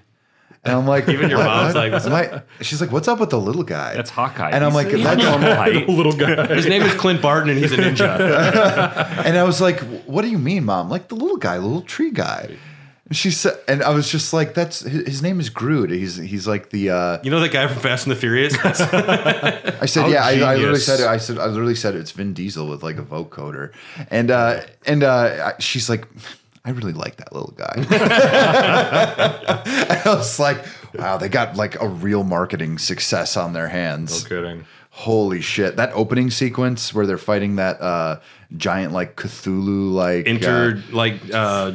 And I'm like, Even your mom's like, she's like, what's up with the little guy? That's Hawkeye. And I'm like, He's that's normal height. Little guy. his name is Clint Barton and he's a ninja. And I was like, what do you mean, Mom? Like the little guy, little tree guy. And she said, and I was just like, that's his name is Groot. He's like the. You know that guy from Fast and the Furious? I said, How yeah. I literally genius. said it. I literally said it's Vin Diesel with like a vote coder, and she's like, I really like that little guy. I was like, wow, they got like a real marketing success on their hands. No kidding. Holy shit! That opening sequence where they're fighting that giant like Cthulhu like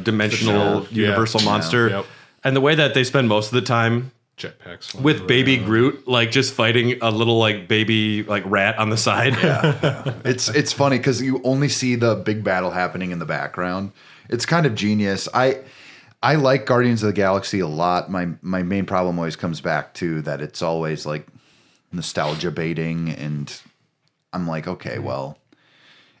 dimensional Yeah. universal monster. Yep. And the way that they spend most of the time Jetpacks. flying with Baby around. Groot, like just fighting a little like baby like rat on the side. It's funny because you only see the big battle happening in the background. It's kind of genius. I like Guardians of the Galaxy a lot. My main problem always comes back to that it's always like nostalgia baiting, and I'm like, okay, well,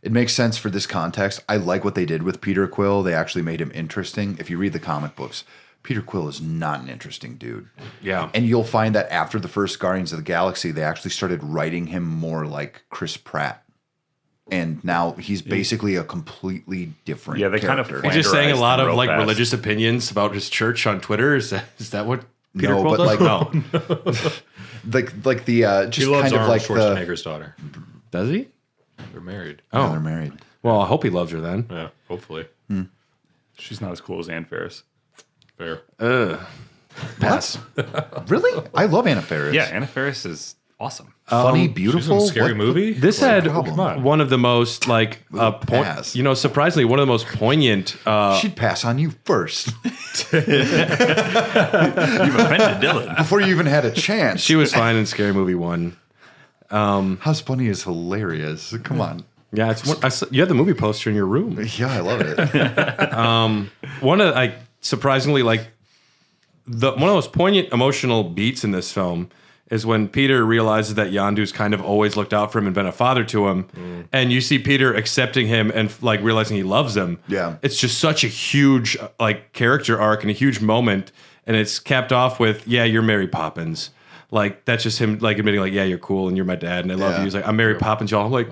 it makes sense for this context. I like what they did with Peter Quill. They actually made him interesting. If you read the comic books, Peter Quill is not an interesting dude. Yeah. And you'll find that after the first Guardians of the Galaxy, they actually started writing him more like Chris Pratt. And now he's basically a completely different Yeah, they kind of character. He's just saying a lot of Real like fast. religious opinions about his church on Twitter. Is that what Peter No, Quill but does? like- No. like the He just loves kind of Arnold like the Schwarzenegger's daughter. Does he? They're married. yeah, they're married. Well, I hope he loves her then. Yeah, hopefully. She's not as cool as Ann Faris. Fair. Pass. Really? I love Anna Faris. Yeah, Anna Faris is awesome. Funny, She's in beautiful. a scary What- movie. This What's the had problem? Come on. one of the most like pass. surprisingly one of the most poignant She'd pass on you first You've offended Dylan. before you even had a chance. she was fine in Scary Movie 1. House Bunny is hilarious. Come on. Yeah, you had the movie poster in your room. Yeah, I love it. One of surprisingly like one of the most poignant emotional beats in this film is when Peter realizes that Yondu's kind of always looked out for him and been a father to him. And you see Peter accepting him and like realizing he loves him. Yeah. It's just such a huge like character arc and a huge moment. And it's capped off with, yeah, you're Mary Poppins. Like, that's just him like admitting like, yeah, you're cool and you're my dad and I love you. He's like, I'm Mary Poppins, y'all. I'm like,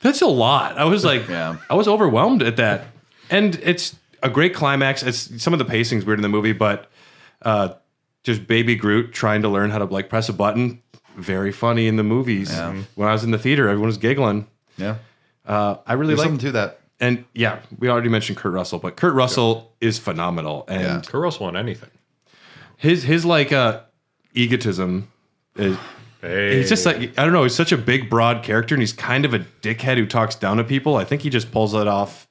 that's a lot. I was like, I was overwhelmed at that. And it's a great climax. It's some of the pacing's weird in the movie, but just baby Groot trying to learn how to like press a button. Very funny in the movies. Yeah. When I was in the theater, everyone was giggling. Yeah. I really like something to that. And yeah, we already mentioned Kurt Russell, but Kurt Russell is phenomenal. And Kurt Russell on anything. His like egotism is he's just like, I don't know, he's such a big broad character and he's kind of a dickhead who talks down to people. I think he just pulls it off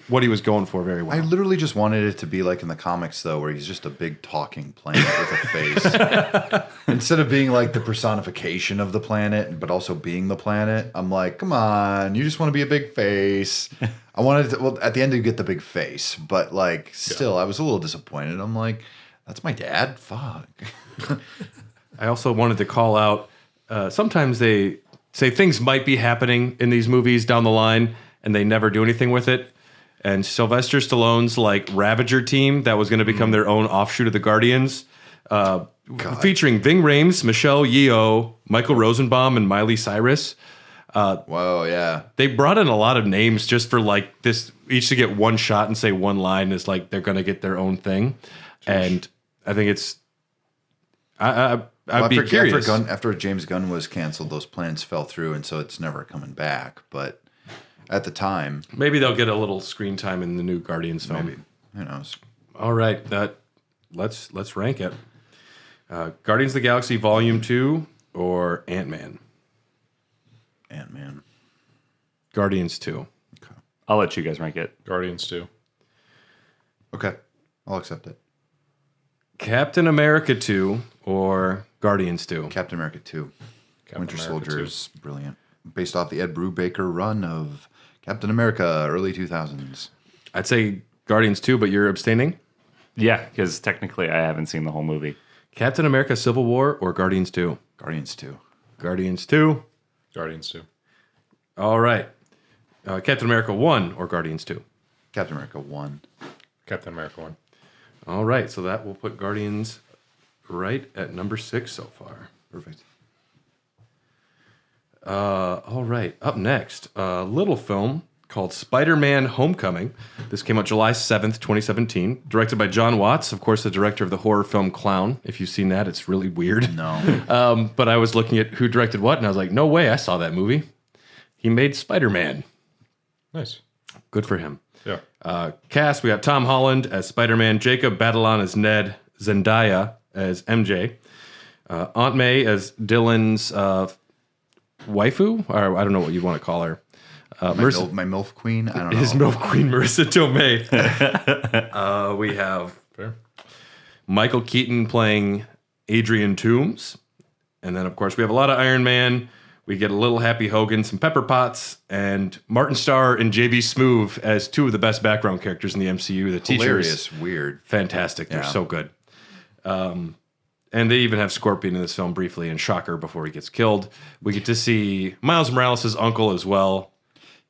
what he was going for very well. I literally just wanted it to be like in the comics, though, where he's just a big talking planet with a face. Instead of being like the personification of the planet, but also being the planet, I'm like, come on, you just want to be a big face. I wanted to, well, at the end you get the big face, but like still, I was a little disappointed. I'm like, that's my dad? Fuck. I also wanted to call out, sometimes they say things might be happening in these movies down the line, and they never do anything with it. And Sylvester Stallone's like Ravager team that was going to become their own offshoot of the Guardians, featuring Ving Rhames, Michelle Yeoh, Michael Rosenbaum, and Miley Cyrus. Whoa, yeah. They brought in a lot of names just for like this, each to get one shot and say one line is like they're going to get their own thing. And I think it's, I'd be curious. After James Gunn was canceled, those plans fell through, and so it's never coming back. But at the time, maybe they'll get a little screen time in the new Guardians film. Maybe. Who knows? All right, let's rank it. Guardians of the Galaxy Volume 2 or Ant-Man? Ant-Man. Guardians 2. Okay. I'll let you guys rank it. Guardians 2. Okay, I'll accept it. Captain America 2 or Guardians 2? Captain America 2. Winter America Soldier is brilliant. Based off the Ed Brubaker run of Captain America, early 2000s. I'd say Guardians 2, but you're abstaining? Yeah, because technically I haven't seen the whole movie. Captain America Civil War or Guardians 2? Guardians 2. Guardians 2. Guardians 2. All right. Captain America 1 or Guardians 2? Captain America 1. Captain America 1. All right, so that will put Guardians right at number 6 so far. Perfect. All right, up next, a little film called Spider-Man Homecoming. This came out July 7th, 2017, directed by John Watts, of course, the director of the horror film Clown. If you've seen that, it's really weird. No. But I was looking at who directed what, and I was like, no way, I saw that movie. He made Spider-Man. Nice. Good for him. Yeah. Cast, we got Tom Holland as Spider-Man, Jacob Batalon as Ned, Zendaya as MJ, Aunt May as Dylan's waifu, or I don't know what you want to call her. My MILF queen? I don't know. His MILF queen, Marissa Tomei. We have Michael Keaton playing Adrian Toomes. And then, of course, we have a lot of Iron Man. We get a little Happy Hogan, some Pepper Potts, and Martin Starr and J.B. Smoove as two of the best background characters in the MCU. The teachers. Hilarious, weird. Fantastic. They're so good. And they even have Scorpion in this film briefly and Shocker before he gets killed. We get to see Miles Morales' uncle as well.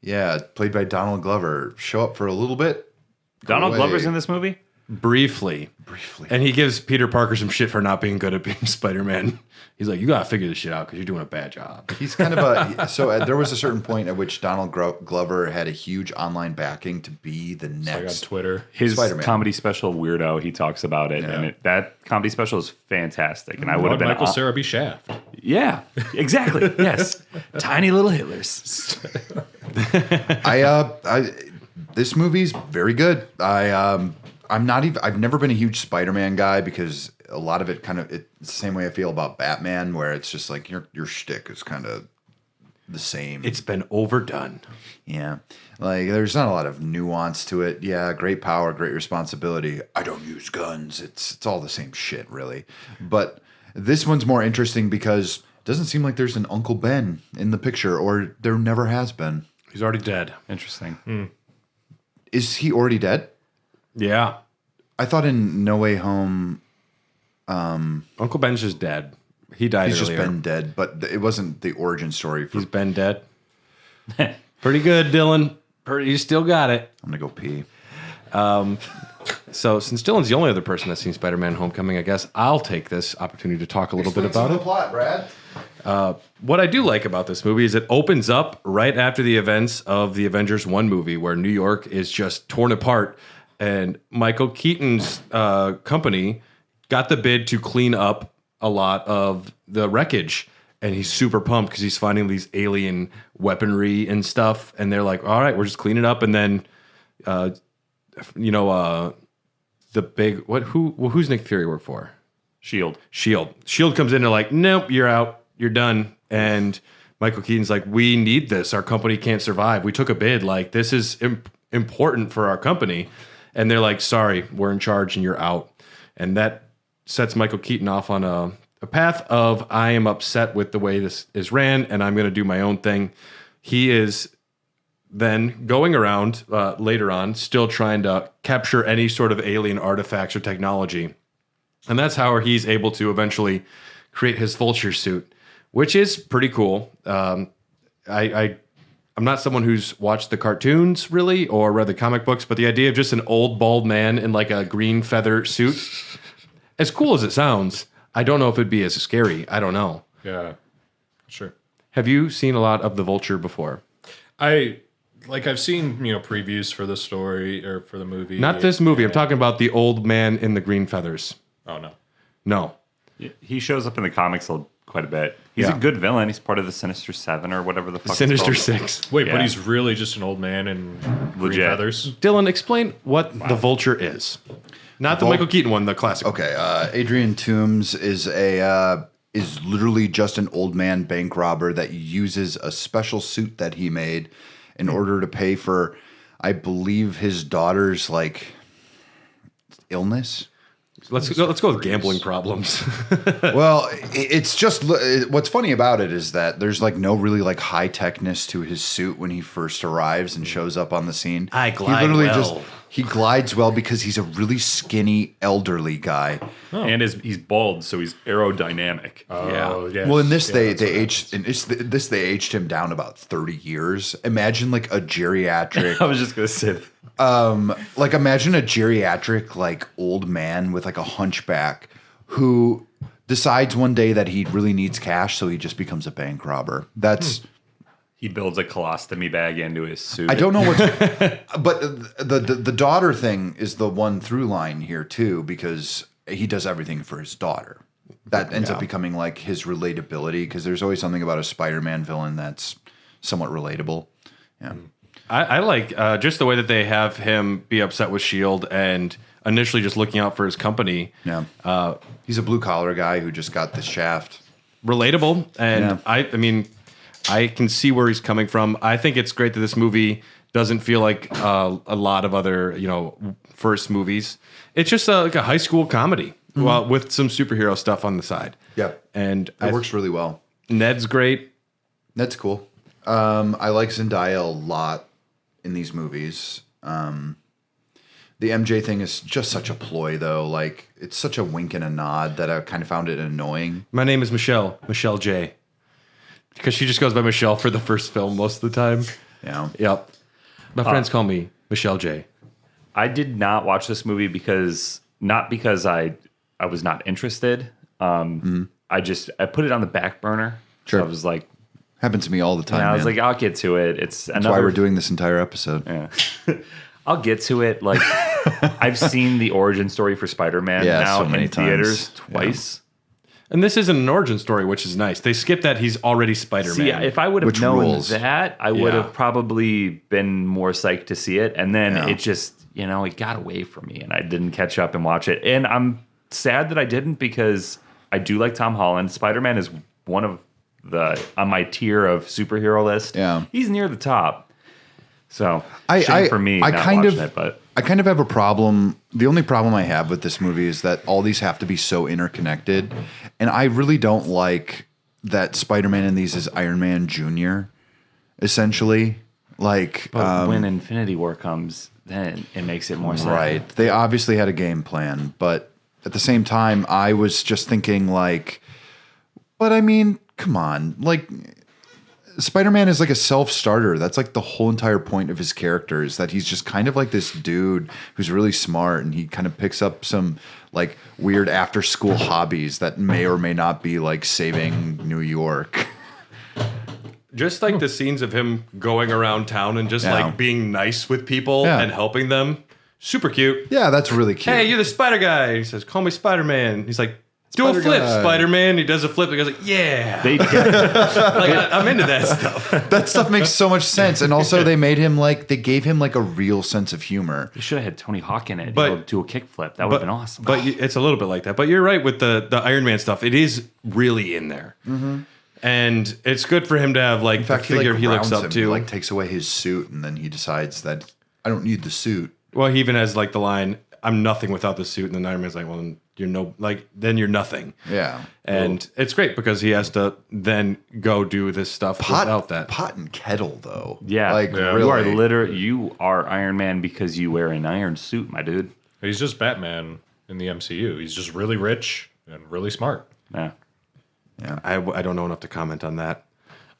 Yeah, played by Donald Glover. Show up for a little bit. Donald Glover's in this movie? Briefly. And he gives Peter Parker some shit for not being good at being Spider-Man. He's like, you got to figure this shit out because you're doing a bad job. He's kind of a... So there was a certain point at which Donald Glover had a huge online backing to be the next... on Twitter. His Spider-Man. comedy special, Weirdo, he talks about it. And that comedy special is fantastic. And I would have been... Michael Cera be Shaft. Yeah, exactly. Yes. Tiny little Hitlers. This movie's very good. I've never been a huge Spider-Man guy because a lot of it it's the same way I feel about Batman, where it's just like your shtick is kind of the same. It's been overdone. Yeah. Like there's not a lot of nuance to it. Yeah, great power, great responsibility. I don't use guns. It's all the same shit, really. But this one's more interesting because it doesn't seem like there's an Uncle Ben in the picture, or there never has been. He's already dead. Interesting. Is he already dead? Yeah. I thought in No Way Home... Uncle Ben's just dead. He died He's earlier. just been dead, but it wasn't the origin story. He's been dead. Pretty good, Dylan. You still got it. I'm going to go pee. So since Dylan's the only other person that's seen Spider-Man Homecoming, I guess I'll take this opportunity to talk a little bit about it. Plot, Brad. What I do like about this movie is it opens up right after the events of the Avengers 1 movie, where New York is just torn apart, and Michael Keaton's company got the bid to clean up a lot of the wreckage. And he's super pumped because he's finding these alien weaponry and stuff. And they're like, all right, we're just cleaning up. And then, the big, who's Nick Fury work for? Shield. Shield comes in and they're like, nope, you're out. You're done. And Michael Keaton's like, we need this. Our company can't survive. We took a bid. Like, this is important for our company. And they're like, sorry, we're in charge and you're out. And that sets Michael Keaton off on a path of, I am upset with the way this is ran and I'm going to do my own thing. He is then going around later on, still trying to capture any sort of alien artifacts or technology. And that's how he's able to eventually create his vulture suit, which is pretty cool. I'm not someone who's watched the cartoons really or read the comic books, but the idea of just an old bald man in like a green feather suit, as cool as it sounds, I don't know if it'd be as scary. I don't know. Yeah, sure. Have you seen a lot of the Vulture before? I've seen previews for the story or for the movie. Not this movie. I'm talking about the old man in the green feathers. Oh no. No. He shows up in the comics quite a bit. He's a good villain. He's part of the Sinister Seven or whatever the fuck. Sinister it's called. Six. Wait, Yeah. but he's really just an old man in green Legit. feathers. Dylan, explain what the Vulture is. Not the Michael Keaton one, the classic. Okay, Adrian Toomes is literally just an old man bank robber that uses a special suit that he made in order to pay for, I believe, his daughter's illness. Let's go with gambling problems. Well, it's just what's funny about it is that there's no really high techness to his suit when he first arrives and shows up on the scene. I glide well. He glides well because he's a really skinny elderly guy. Oh. And he's bald, so he's aerodynamic. Oh, yeah. Well, in this they aged him down about 30 years. Imagine a geriatric. I was just gonna say that. Imagine a geriatric old man with a hunchback who decides one day that he really needs cash, so he just becomes a bank robber. That's He builds a colostomy bag into his suit. I don't know what's but the daughter thing is the one through line here too, because he does everything for his daughter. That ends up becoming his relatability, because there's always something about a Spider-Man villain that's somewhat relatable. Yeah. I like just the way that they have him be upset with S.H.I.E.L.D. and initially just looking out for his company. Yeah. He's a blue-collar guy who just got the shaft. Relatable. And I mean, I can see where he's coming from. I think it's great that this movie doesn't feel like a lot of other, first movies. It's just like a high school comedy with some superhero stuff on the side. Yep. And It works really well. Ned's great. That's cool. I like Zendaya a lot in these movies. The MJ thing is just such a ploy, though. It's such a wink and a nod that I kind of found it annoying. My name is Michelle J. Because she just goes by Michelle for the first film most of the time. Yeah. Yep. My friends call me Michelle J. I did not watch this movie because I was not interested. I put it on the back burner. Sure. So I was like, Happens to me all the time. I was man. like, I'll get to it. That's why we're doing this entire episode. Yeah. I'll get to it. I've seen the origin story for Spider-Man now so many in times. theaters twice. And this isn't an origin story, which is nice. They skip that he's already Spider-Man. See, if I would have Which known rules. that, I would have probably been more psyched to see it. And then it just, it got away from me and I didn't catch up and watch it. And I'm sad that I didn't, because I do like Tom Holland. Spider-Man is one of on my tier of superhero list. Yeah. He's near the top. So, I shame for me not kind watching of, it, but I kind of have a problem. The only problem I have with this movie is that all these have to be so interconnected. And I really don't like that Spider-Man in these is Iron Man Jr., essentially. But when Infinity War comes, then it makes it more sense. Right. They obviously had a game plan. But at the same time, I was just thinking But I mean, come on. Like, Spider-Man is like a self-starter. That's like the whole entire point of his character is that he's just kind of like this dude who's really smart, and he kind of picks up some like weird after-school hobbies that may or may not be like saving New York. Just like the scenes of him going around town and just like being nice with people and helping them. Super cute. Yeah, that's really cute. Hey, you're the Spider Guy. He says, call me Spider-Man. He's like, do a flip, Spider-Man. He does a flip. He goes like, yeah. I'm into that stuff. That stuff makes so much sense. And also they gave him like a real sense of humor. You should have had Tony Hawk in it. But do a kickflip. That would have been awesome. But it's a little bit like that. But you're right with the Iron Man stuff. It is really in there. Mm-hmm. And it's good for him to have like the figure he looks up to. He like takes away his suit, and then he decides that I don't need the suit. Well, he even has like the line, "I'm nothing without the suit," and then Iron Man's like, "Well, then you're nothing." Yeah, and it's great because he has to then go do this stuff without that. Pot and kettle, though. Yeah, really. You are Iron Man because you wear an iron suit, my dude. He's just Batman in the MCU. He's just really rich and really smart. Yeah. Yeah, I don't know enough to comment on that.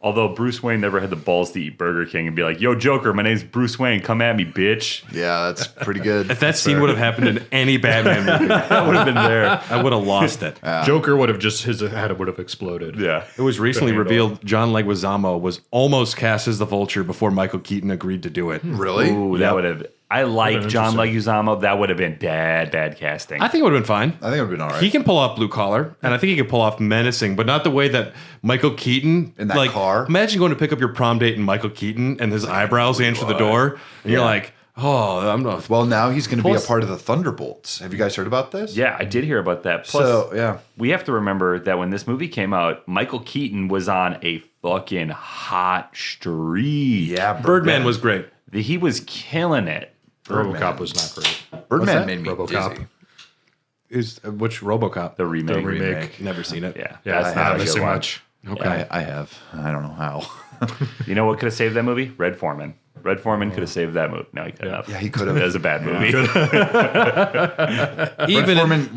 Although Bruce Wayne never had the balls to eat Burger King and be like, yo, Joker, my name's Bruce Wayne. Come at me, bitch. Yeah, that's pretty good. If that scene would have happened in any Batman movie, that would have been there. I would have lost it. Joker would have his head would have exploded. Yeah. It was recently revealed John Leguizamo was almost cast as the Vulture before Michael Keaton agreed to do it. Really? Ooh, that would have... I like John Leguizamo. That would have been bad casting. I think it would have been fine. I think it would have been all right. He can pull off blue collar, and I think he can pull off menacing, but not the way that Michael Keaton in that car. Imagine going to pick up your prom date and Michael Keaton and his eyebrows answer the door, and you're like, "Oh, I'm not." Well, now he's going to be a part of the Thunderbolts. Have you guys heard about this? Yeah, I did hear about that. Plus, we have to remember that when this movie came out, Michael Keaton was on a fucking hot streak. Yeah, Birdman was great. He was killing it. RoboCop was not great. Birdman made me RoboCop. dizzy. Which RoboCop? The remake. Never seen it. Yeah, that's not missing much. Okay, yeah, I have. I don't know how. You know what could have saved that movie? Red Foreman. Red Foreman could have saved that movie. No, he couldn't have. Yeah, he could have. It was a bad movie.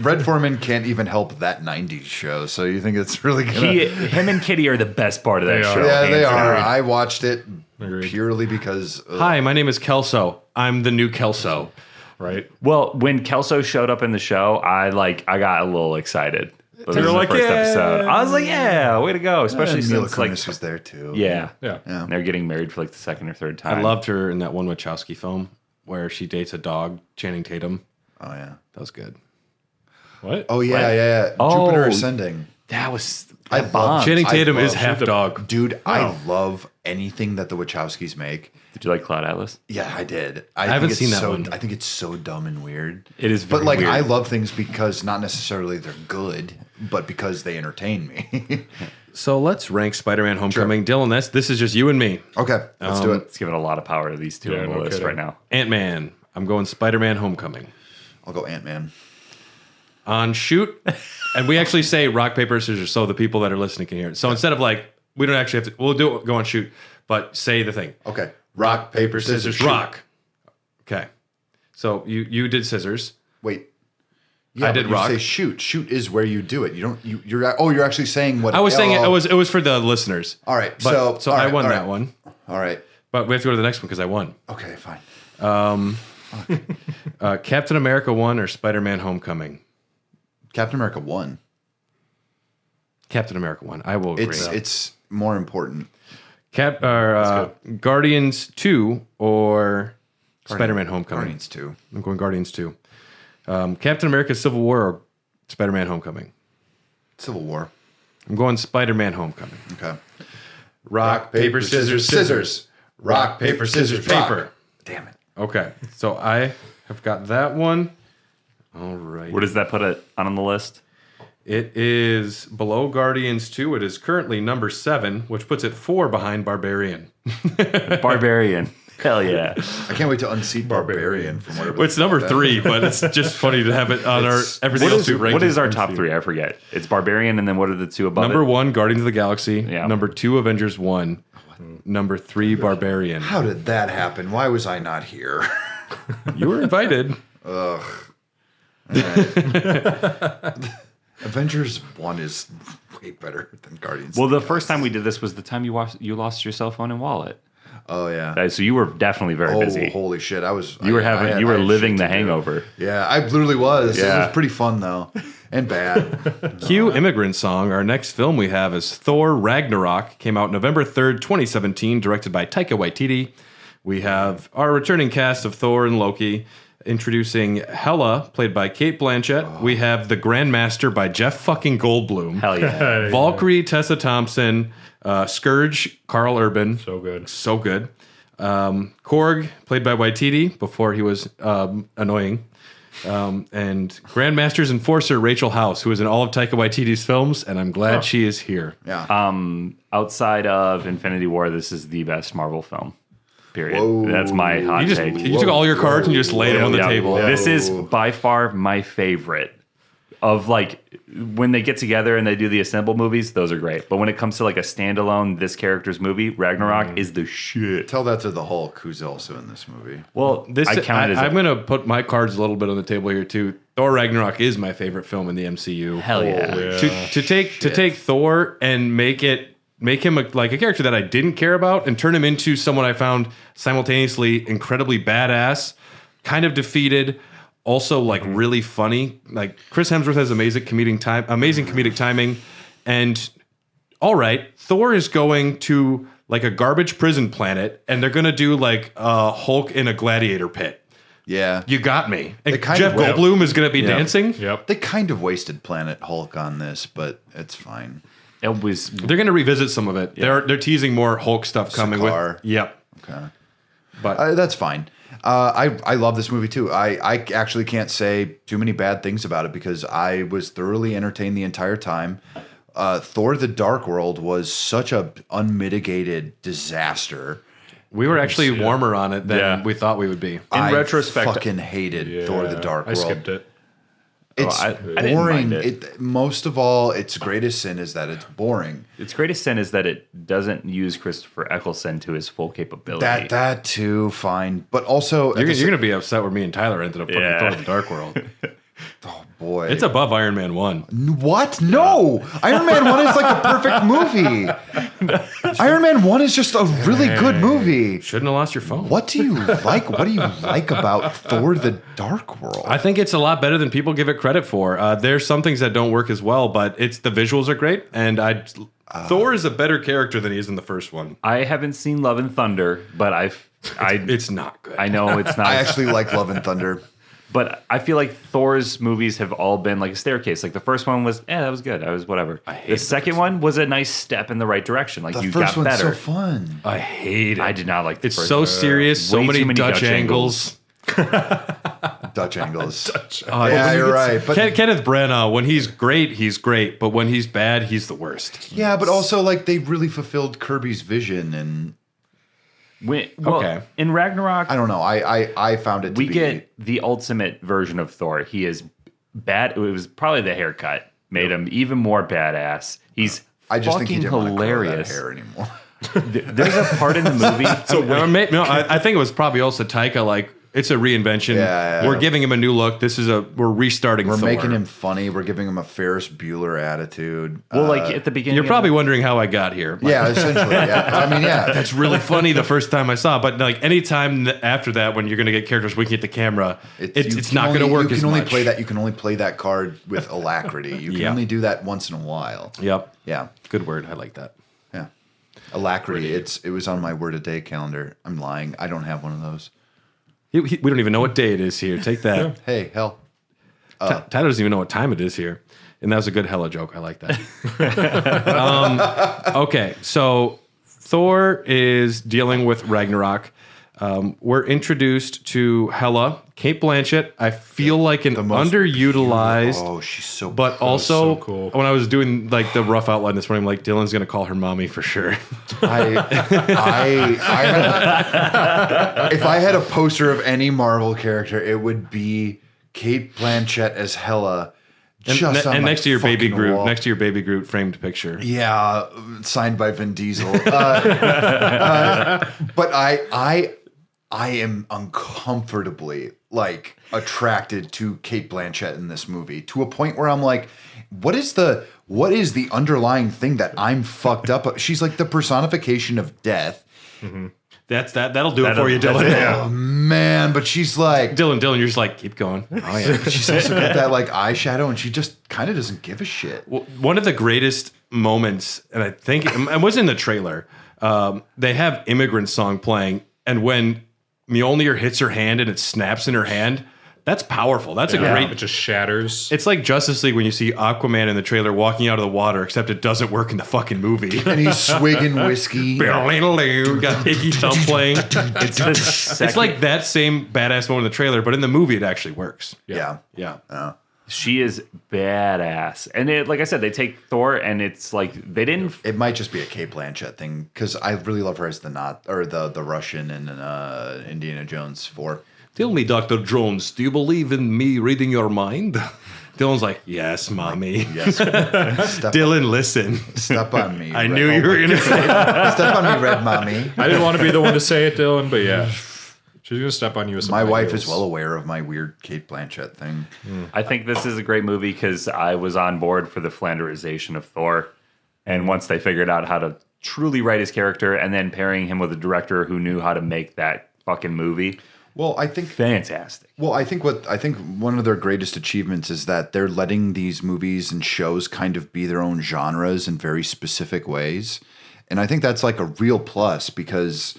Red Foreman can't even help that '90s show. So you think it's really good? Him and Kitty are the best part of that show. Yeah, they are. I watched it purely because. Hi, my name is Kelso. I'm the new Kelso. Right. Well, when Kelso showed up in the show, I got a little excited. But You're like, first episode. I was like, yeah, way to go. Especially Mila since Kunis was there too. Yeah. Yeah. They're getting married for like the second or third time. I loved her in that one Wachowski film where she dates a dog, Channing Tatum. Oh yeah. That was good. What? Oh yeah. Jupiter Ascending. That was I love Channing Tatum is half dog. Dude, I love anything that the Wachowskis make. Did you like Cloud Atlas? Yeah, I did. I haven't seen that one. I think it's so dumb and weird. It is very But like weird. I love things because not necessarily they're good, but because they entertain me. So let's rank Spider-Man Homecoming. Dylan, this is just you and me. Okay, let's do it. It's giving a lot of power to these two on the list kidding. right now. Ant-Man. I'm going Spider-Man Homecoming. I'll go Ant-Man. On shoot, and we actually say rock, paper, scissors so the people that are listening can hear it. So instead of like, we don't actually have to, we'll do it, go on shoot, but say the thing. Okay. Rock, paper, scissors, shoot. rock. Okay. So you did scissors. Wait. Yeah, I did rock. You say shoot. Shoot is where you do it. You don't. You're actually saying what I was saying it was for the listeners. All right. But, So all I right, won all right. that one. All right. But we have to go to the next one because I won. Okay. Fine. Captain America 1 or Spider-Man Homecoming? Captain America 1. Captain America 1. I will agree. It's more important. Guardians 2 or Spider-Man Homecoming? Guardians 2. I'm going Guardians 2. Captain America Civil War or Spider-Man Homecoming? Civil War. I'm going Spider-Man Homecoming. Okay. Rock, paper, scissors, scissors. Rock, paper, scissors, paper. Damn it. Okay. So I have got that one. All right. Where does that put it on the list? It is below Guardians 2. It is currently number 7, which puts it 4 behind Barbarian. Barbarian. Hell yeah. I can't wait to unseat Barbarian from whatever. Well, it's number 3, but it's just funny to have it on our everything else we ranked. What is our top 3? I forget. It's Barbarian, and then what are the 2 above Number 1, Guardians of the Galaxy. Yeah. Number 2, Avengers 1. Number 3, Barbarian. How did that happen? Why was I not here? You were invited. Ugh. All right. Avengers 1 is way better than Guardians. Well, the first time we did this was the time you lost your cell phone and wallet. Oh yeah. So you were definitely very busy. Holy shit! You were living the hangover. Yeah, I literally was. Yeah. It was pretty fun though, and bad. Cue Immigrant Song. Our next film we have is Thor Ragnarok. Came out November 3rd, 2017, directed by Taika Waititi. We have our returning cast of Thor and Loki. Introducing Hela, played by Cate Blanchett. We have the Grandmaster by Jeff fucking Goldblum. Hell yeah. Valkyrie, Tessa Thompson. Scourge, Carl Urban. So good. So good. Korg, played by Waititi before he was annoying. And Grandmaster's Enforcer, Rachel House, who is in all of Taika Waititi's films, and I'm glad she is here. Yeah. Outside of Infinity War, this is the best Marvel film. Period. Whoa. That's my hot take. You took all your cards and you just laid them on the table. This is by far my favorite. Of like when they get together and they do the assemble movies, those are great. But when it comes to like a standalone this character's movie, Ragnarok is the shit. Tell that to the Hulk, who's also in this movie. Well, I'm going to put my cards a little bit on the table here too. Thor Ragnarok is my favorite film in the MCU. Hell yeah. To take Thor and make him like a character that I didn't care about and turn him into someone I found simultaneously incredibly badass, kind of defeated, also like really funny. Like Chris Hemsworth has amazing comedic timing. And all right, Thor is going to like a garbage prison planet and they're going to do like Hulk in a gladiator pit. Yeah. You got me. And kind Jeff of- Goldblum is going to be dancing. Yep. They kind of wasted Planet Hulk on this, but it's fine. It was They're going to revisit some of it. They're teasing more Hulk stuff coming Sakaar. with. Yep. Okay. But That's fine. I love this movie too. I actually can't say too many bad things about it because I was thoroughly entertained the entire time. Thor: The Dark World was such a unmitigated disaster. we were actually warmer on it than we thought we would be. I retrospect- fucking hated Thor: The Dark World. I skipped it. It's I didn't boring. mind it. Most of all, its greatest sin is that it's boring. its greatest sin is that it doesn't use Christopher Eccleston to his full capability. That too, fine. But also, You're going to be upset where me and Tyler ended up putting Thor: The Dark World. oh boy, It's above Iron Man 1. what? No, Iron Man 1 is like a perfect movie. Iron Man 1 is just a really good movie. Shouldn't have lost your phone. What do you like? What do you like about Thor: The Dark World? I think it's a lot better than people give it credit for. There's some things that don't work as well, but the visuals are great, and Thor is a better character than he is in the first one. I haven't seen Love and Thunder, but It's not good. I know it's not. I actually like Love and Thunder. But I feel like Thor's movies have all been like a staircase. Like the first one was, that was good. I was whatever. The second one was a nice step in the right direction. Like The you first got one's better. so fun. I hate it. I did not like the It's first so one. serious. So Way many too many Dutch Dutch angles. Dutch angles. Oh, Yeah, you're right. But Kenneth Branagh, when he's great. But when he's bad, he's the worst. yeah, but also like they really fulfilled Kirby's vision, and Okay. In Ragnarok, I don't know. I found it. we get the ultimate version of Thor. He is bad. It was probably the haircut made him even more badass. He's I just fucking think he didn't want to grow that hilarious. hair anymore. There's a part in the movie. I think it was probably also Taika. Like it's a reinvention. Yeah. We're giving him a new look. We're restarting. We're Thor. making him funny. We're giving him a Ferris Bueller attitude. Well, like at the beginning, You're of probably wondering how I got here. Like, yeah, essentially. Yeah, I mean, yeah. That's really funny the first time I saw it, but like anytime after that, when you're going to get characters winking at the camera, it's not going to work You as can only much. play that. You can only play that card with alacrity. You can Yeah. only do that once in a while. Yep. Yeah, Good word. I like that. yeah. Alacrity. It was on my word a day calendar. I'm lying. I don't have one of those. We don't even know what day it is here. Take that. Hey, hell. Tyler doesn't even know what time it is here. And that was a good hella joke. I like that. Okay, so Thor is dealing with Ragnarok. We're introduced to Hela, Cate Blanchett. I feel like an underutilized, Oh, she's so. but also so cool. when I was doing like the rough outline this morning, I'm like Dylan's gonna call her mommy for sure. if I had a poster of any Marvel character, it would be Cate Blanchett as Hela. Just on and my next to your baby fucking Groot, wall. next to your baby Groot framed picture. Yeah, signed by Vin Diesel. But I I am uncomfortably like attracted to Cate Blanchett in this movie to a point where I'm like, what is the underlying thing that I'm fucked up? She's like the personification of death. Mm-hmm. That'll do it for you, Dylan. Oh man, but she's like Dylan, you're just like, keep going. Oh yeah. She's also got that like eyeshadow, and she just kind of doesn't give a shit. Well, one of the greatest moments, and I think it was in the trailer. They have Immigrant Song playing, and when Mjolnir hits her hand and it snaps in her hand, that's powerful. That's a great. It just shatters. It's like Justice League when you see Aquaman in the trailer walking out of the water, except it doesn't work in the fucking movie. And he's swigging whiskey. Got Hickey Thump playing. It's like that same badass moment in the trailer, but in the movie it actually works. Yeah. She is badass. And it, like I said, they take Thor and it's like they didn't. It might just be a Cate Blanchett thing because I really love her as the Russian in Indiana Jones 4. Tell me, Dr. Jones, do you believe in me reading your mind? Dylan's like, yes, mommy. Yes. Dylan, listen. Step on me. I knew you were going to say that. Step on me, red mommy. I didn't want to be the one to say it, Dylan, but yeah. She's going to step on you with some My wife heels. is well aware of my weird Cate Blanchett thing. I think this is a great movie because I was on board for the Flanderization of Thor. And once they figured out how to truly write his character and then pairing him with a director who knew how to make that fucking movie. Well, I think fantastic. Well, I think one of their greatest achievements is that they're letting these movies and shows kind of be their own genres in very specific ways. And I think that's like a real plus because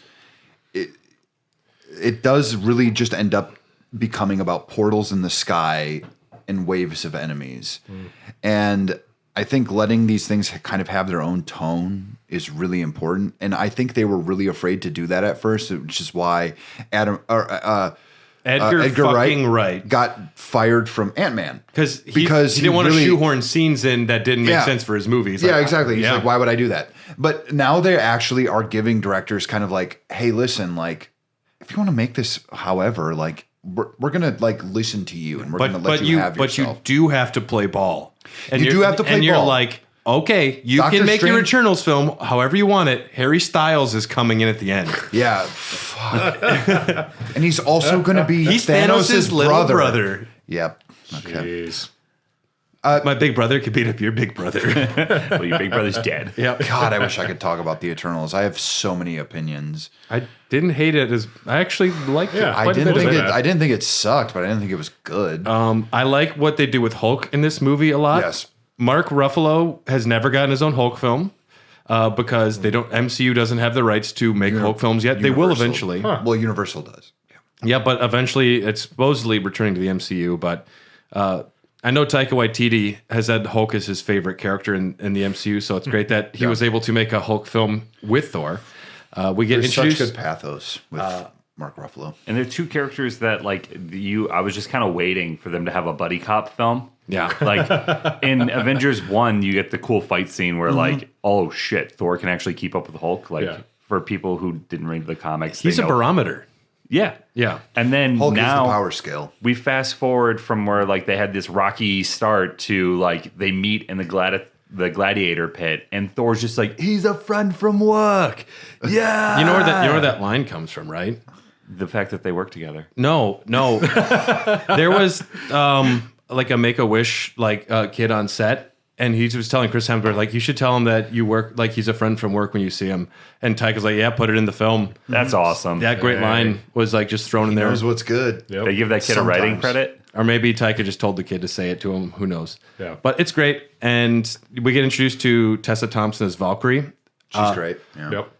it does really just end up becoming about portals in the sky and waves of enemies. And I think letting these things kind of have their own tone is really important. And I think they were really afraid to do that at first, which is why Edgar Wright got fired from Ant-Man. Because he didn't want to shoehorn scenes in that didn't make sense for his movies. Exactly. He's like, why would I do that? But now they actually are giving directors kind of like, hey, listen, like, if you want to make this however, like, we're going to like listen to you and we're going to let you have yourself. But you do have to play ball. And you do have to play ball. And you're like, okay, you can make your Eternals film however you want it. Harry Styles is coming in at the end. Yeah. Fuck. And he's also going to be he's Thanos' little brother. Yep. Okay. Jeez. My big brother could beat up your big brother. Well, your big brother's dead. Yeah. God, I wish I could talk about the Eternals. I have so many opinions. I didn't hate it I actually liked it. I didn't think it sucked, but I didn't think it was good. I like what they do with Hulk in this movie a lot. Yes. Mark Ruffalo has never gotten his own Hulk film because MCU doesn't have the rights to make Hulk films yet. They will eventually. Huh. Well, Universal does. Yeah, but eventually it's supposedly returning to the MCU. But I know Taika Waititi has had Hulk as his favorite character in the MCU, so it's great that he was able to make a Hulk film with Thor. We get introduced such good pathos with Mark Ruffalo. And they're two characters that like I was just kind of waiting for them to have a buddy cop film. Yeah. Like in Avengers 1, you get the cool fight scene where like, oh shit, Thor can actually keep up with Hulk. Like for people who didn't read the comics, he's a barometer. Yeah. Yeah. And then Hulk now is the power scale. We fast forward from where like they had this rocky start to like they meet in the gladiator pit and Thor's just like, he's a friend from work. Yeah. You know where that line comes from, right? The fact that they work together. No. There was like a Make-A-Wish kid on set. And he was telling Chris Hemsworth, like, you should tell him that you work, like, he's a friend from work when you see him. And Taika's like, yeah, put it in the film. That's awesome. That great line was, like, just thrown in there. He knows what's good. Yep. They give that kid a writing credit? Or maybe Taika just told the kid to say it to him. Who knows? Yeah. But it's great. And we get introduced to Tessa Thompson as Valkyrie. She's great. Yeah. Yep.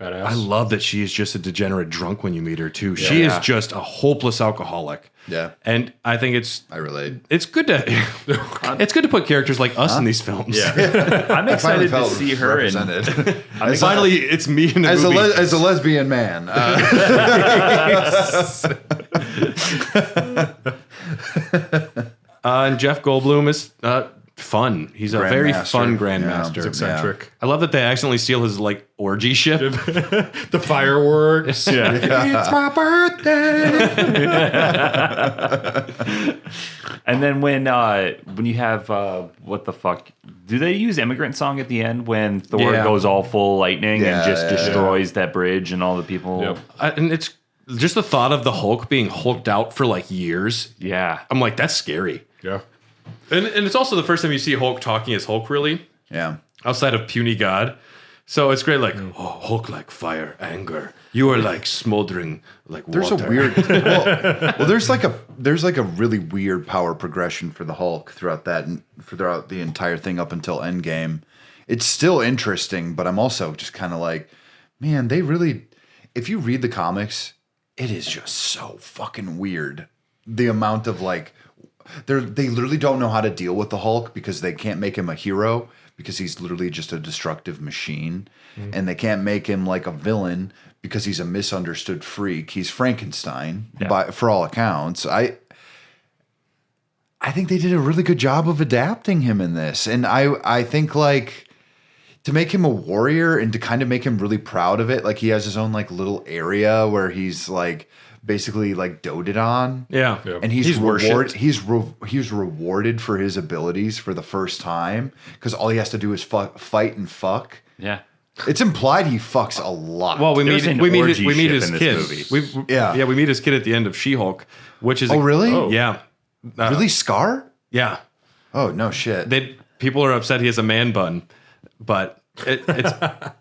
Badass. I love that she is just a degenerate drunk when you meet her, too. She is just a hopeless alcoholic. Yeah. And I think I relate. It's good to put characters like us in these films. Yeah. I'm excited to see her represented. Finally, it's me in the movie. As a lesbian man. And Jeff Goldblum is fun. He's a very fun grandmaster. He's eccentric. Yeah. I love that they accidentally steal his like orgy ship. The fireworks. Yeah. It's my birthday. And then when you have what the fuck? Do they use Immigrant Song at the end when Thor goes all full lightning and just destroys that bridge and all the people? Yep. And it's just the thought of the Hulk being hulked out for like years. Yeah. I'm like, that's scary. Yeah. And it's also the first time you see Hulk talking as Hulk, really. Yeah. Outside of puny God. So it's great, like, oh, Hulk like fire, anger. You are like smoldering like There's water. a weird well, there's like a really weird power progression for the Hulk throughout the entire thing up until Endgame. It's still interesting, but I'm also just kind of like, man, they really, if you read the comics, it is just so fucking weird. The amount of like, they literally don't know how to deal with the Hulk because they can't make him a hero because he's literally just a destructive machine. And they can't make him like a villain because he's a misunderstood freak. He's Frankenstein for all accounts. I think they did a really good job of adapting him in this. And I think like to make him a warrior and to kind of make him really proud of it, like he has his own like little area where he's like basically like doted on. Yeah. And he's worshipped. he's rewarded for his abilities for the first time because all he has to do is fight and fuck. Yeah. It's implied he fucks a lot. Well, we There's meet an we meet orgy his ship in kid. this movie. We meet his kid at the end of She-Hulk, which is really? Yeah. Really, Scar? Yeah. Oh no, shit. People are upset he has a man bun, but it's.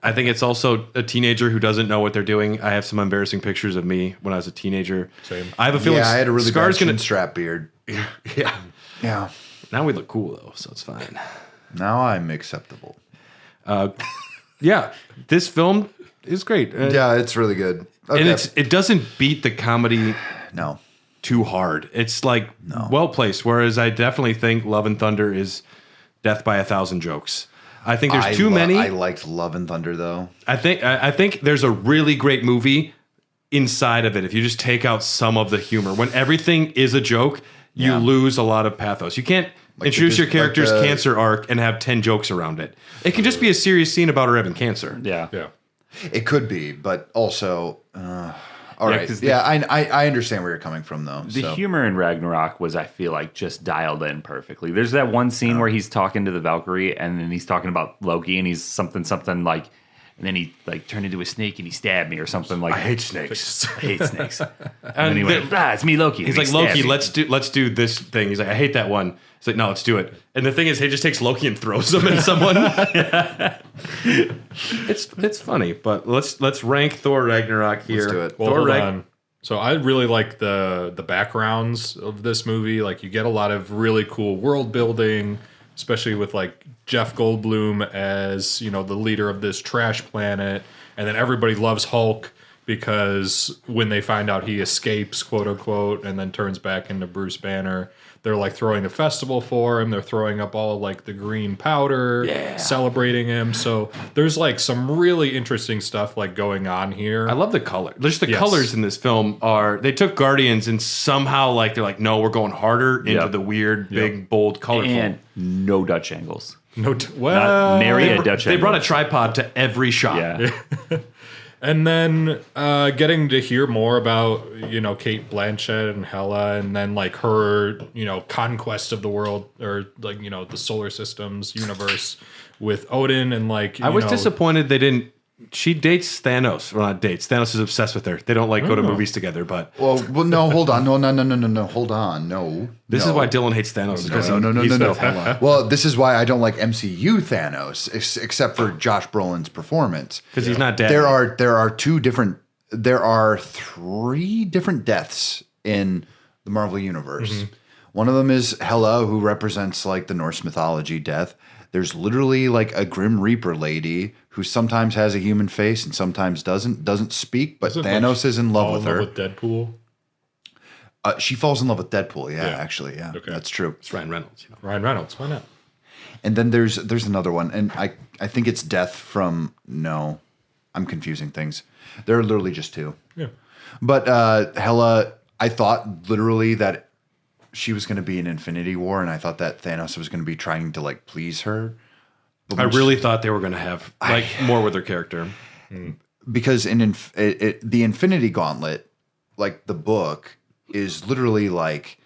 I think it's also a teenager who doesn't know what they're doing. I have some embarrassing pictures of me when I was a teenager. Same. I have a feeling. Yeah, I had a really Scar's bad gonna chin strap beard. Yeah. Yeah. Now we look cool though, so it's fine. Now I'm acceptable. Yeah, this film is great. Yeah, it's really good. Okay. And it doesn't beat the comedy no. too hard. It's like well placed. Whereas I definitely think Love and Thunder is death by a thousand jokes. I think there's too many. I liked Love and Thunder though. I think there's a really great movie inside of it. If you just take out some of the humor, when everything is a joke, you lose a lot of pathos. You can't introduce your character's cancer arc and have 10 jokes around it. It can just be a serious scene about her having cancer. Yeah. Yeah. It could be, but also, all right. 'cause I understand where you're coming from though. The humor in Ragnarok was, I feel like, just dialed in perfectly. There's that one scene where he's talking to the Valkyrie and then he's talking about Loki and he's something like, and then he like turned into a snake and he stabbed me or something like. I hate snakes. I hate snakes. And then he went, it's me, Loki. He's And like, he Loki, stabbed me. let's do this thing. He's like, I hate that one. He's like, no, let's do it. And the thing is, he just takes Loki and throws him at someone. It's funny, but let's rank Thor Ragnarok here. Let's do it. Well, Thor hold on. So I really like the backgrounds of this movie. Like you get a lot of really cool world building, especially with like Jeff Goldblum as, the leader of this trash planet. And then everybody loves Hulk because when they find out he escapes, quote unquote, and then turns back into Bruce Banner, they're like throwing a festival for him. They're throwing up all like the green powder, celebrating him. So there's like some really interesting stuff like going on here. I love the color. Just the colors in this film they took Guardians and somehow like they're like, no, we're going harder into the weird, big, bold, colorful. And no Dutch angles. Not nary a Dutch They angle. brought a tripod to every shot. Yeah. And then getting to hear more about, Kate Blanchett and Hela, and then like her, conquest of the world or like, the solar system's universe with Odin and like, I was disappointed they didn't. She dates Thanos. Well, not dates. Thanos is obsessed with her. They don't like go to movies together, but well, no, hold on. No, hold on. No. this is why Dylan hates Thanos. Because No. Well, this is why I don't like MCU Thanos, except for Josh Brolin's performance. Because he's not dead. There are three different deaths in the Marvel Universe. One of them is Hela, who represents like the Norse mythology death. There's literally like a Grim Reaper lady who sometimes has a human face and sometimes doesn't speak, but Thanos is in love with her. With Deadpool. She falls in love with Deadpool. Yeah, actually, Okay. That's true. It's Ryan Reynolds. Ryan Reynolds, why not? And then there's another one, and I think it's Death from. No, I'm confusing things. There are literally just two. Yeah. But Hela, I thought literally that she was going to be in Infinity War, and I thought that Thanos was going to be trying to like please her. But I really thought they were going to have like more with her character. because in the Infinity Gauntlet, like the book, is literally like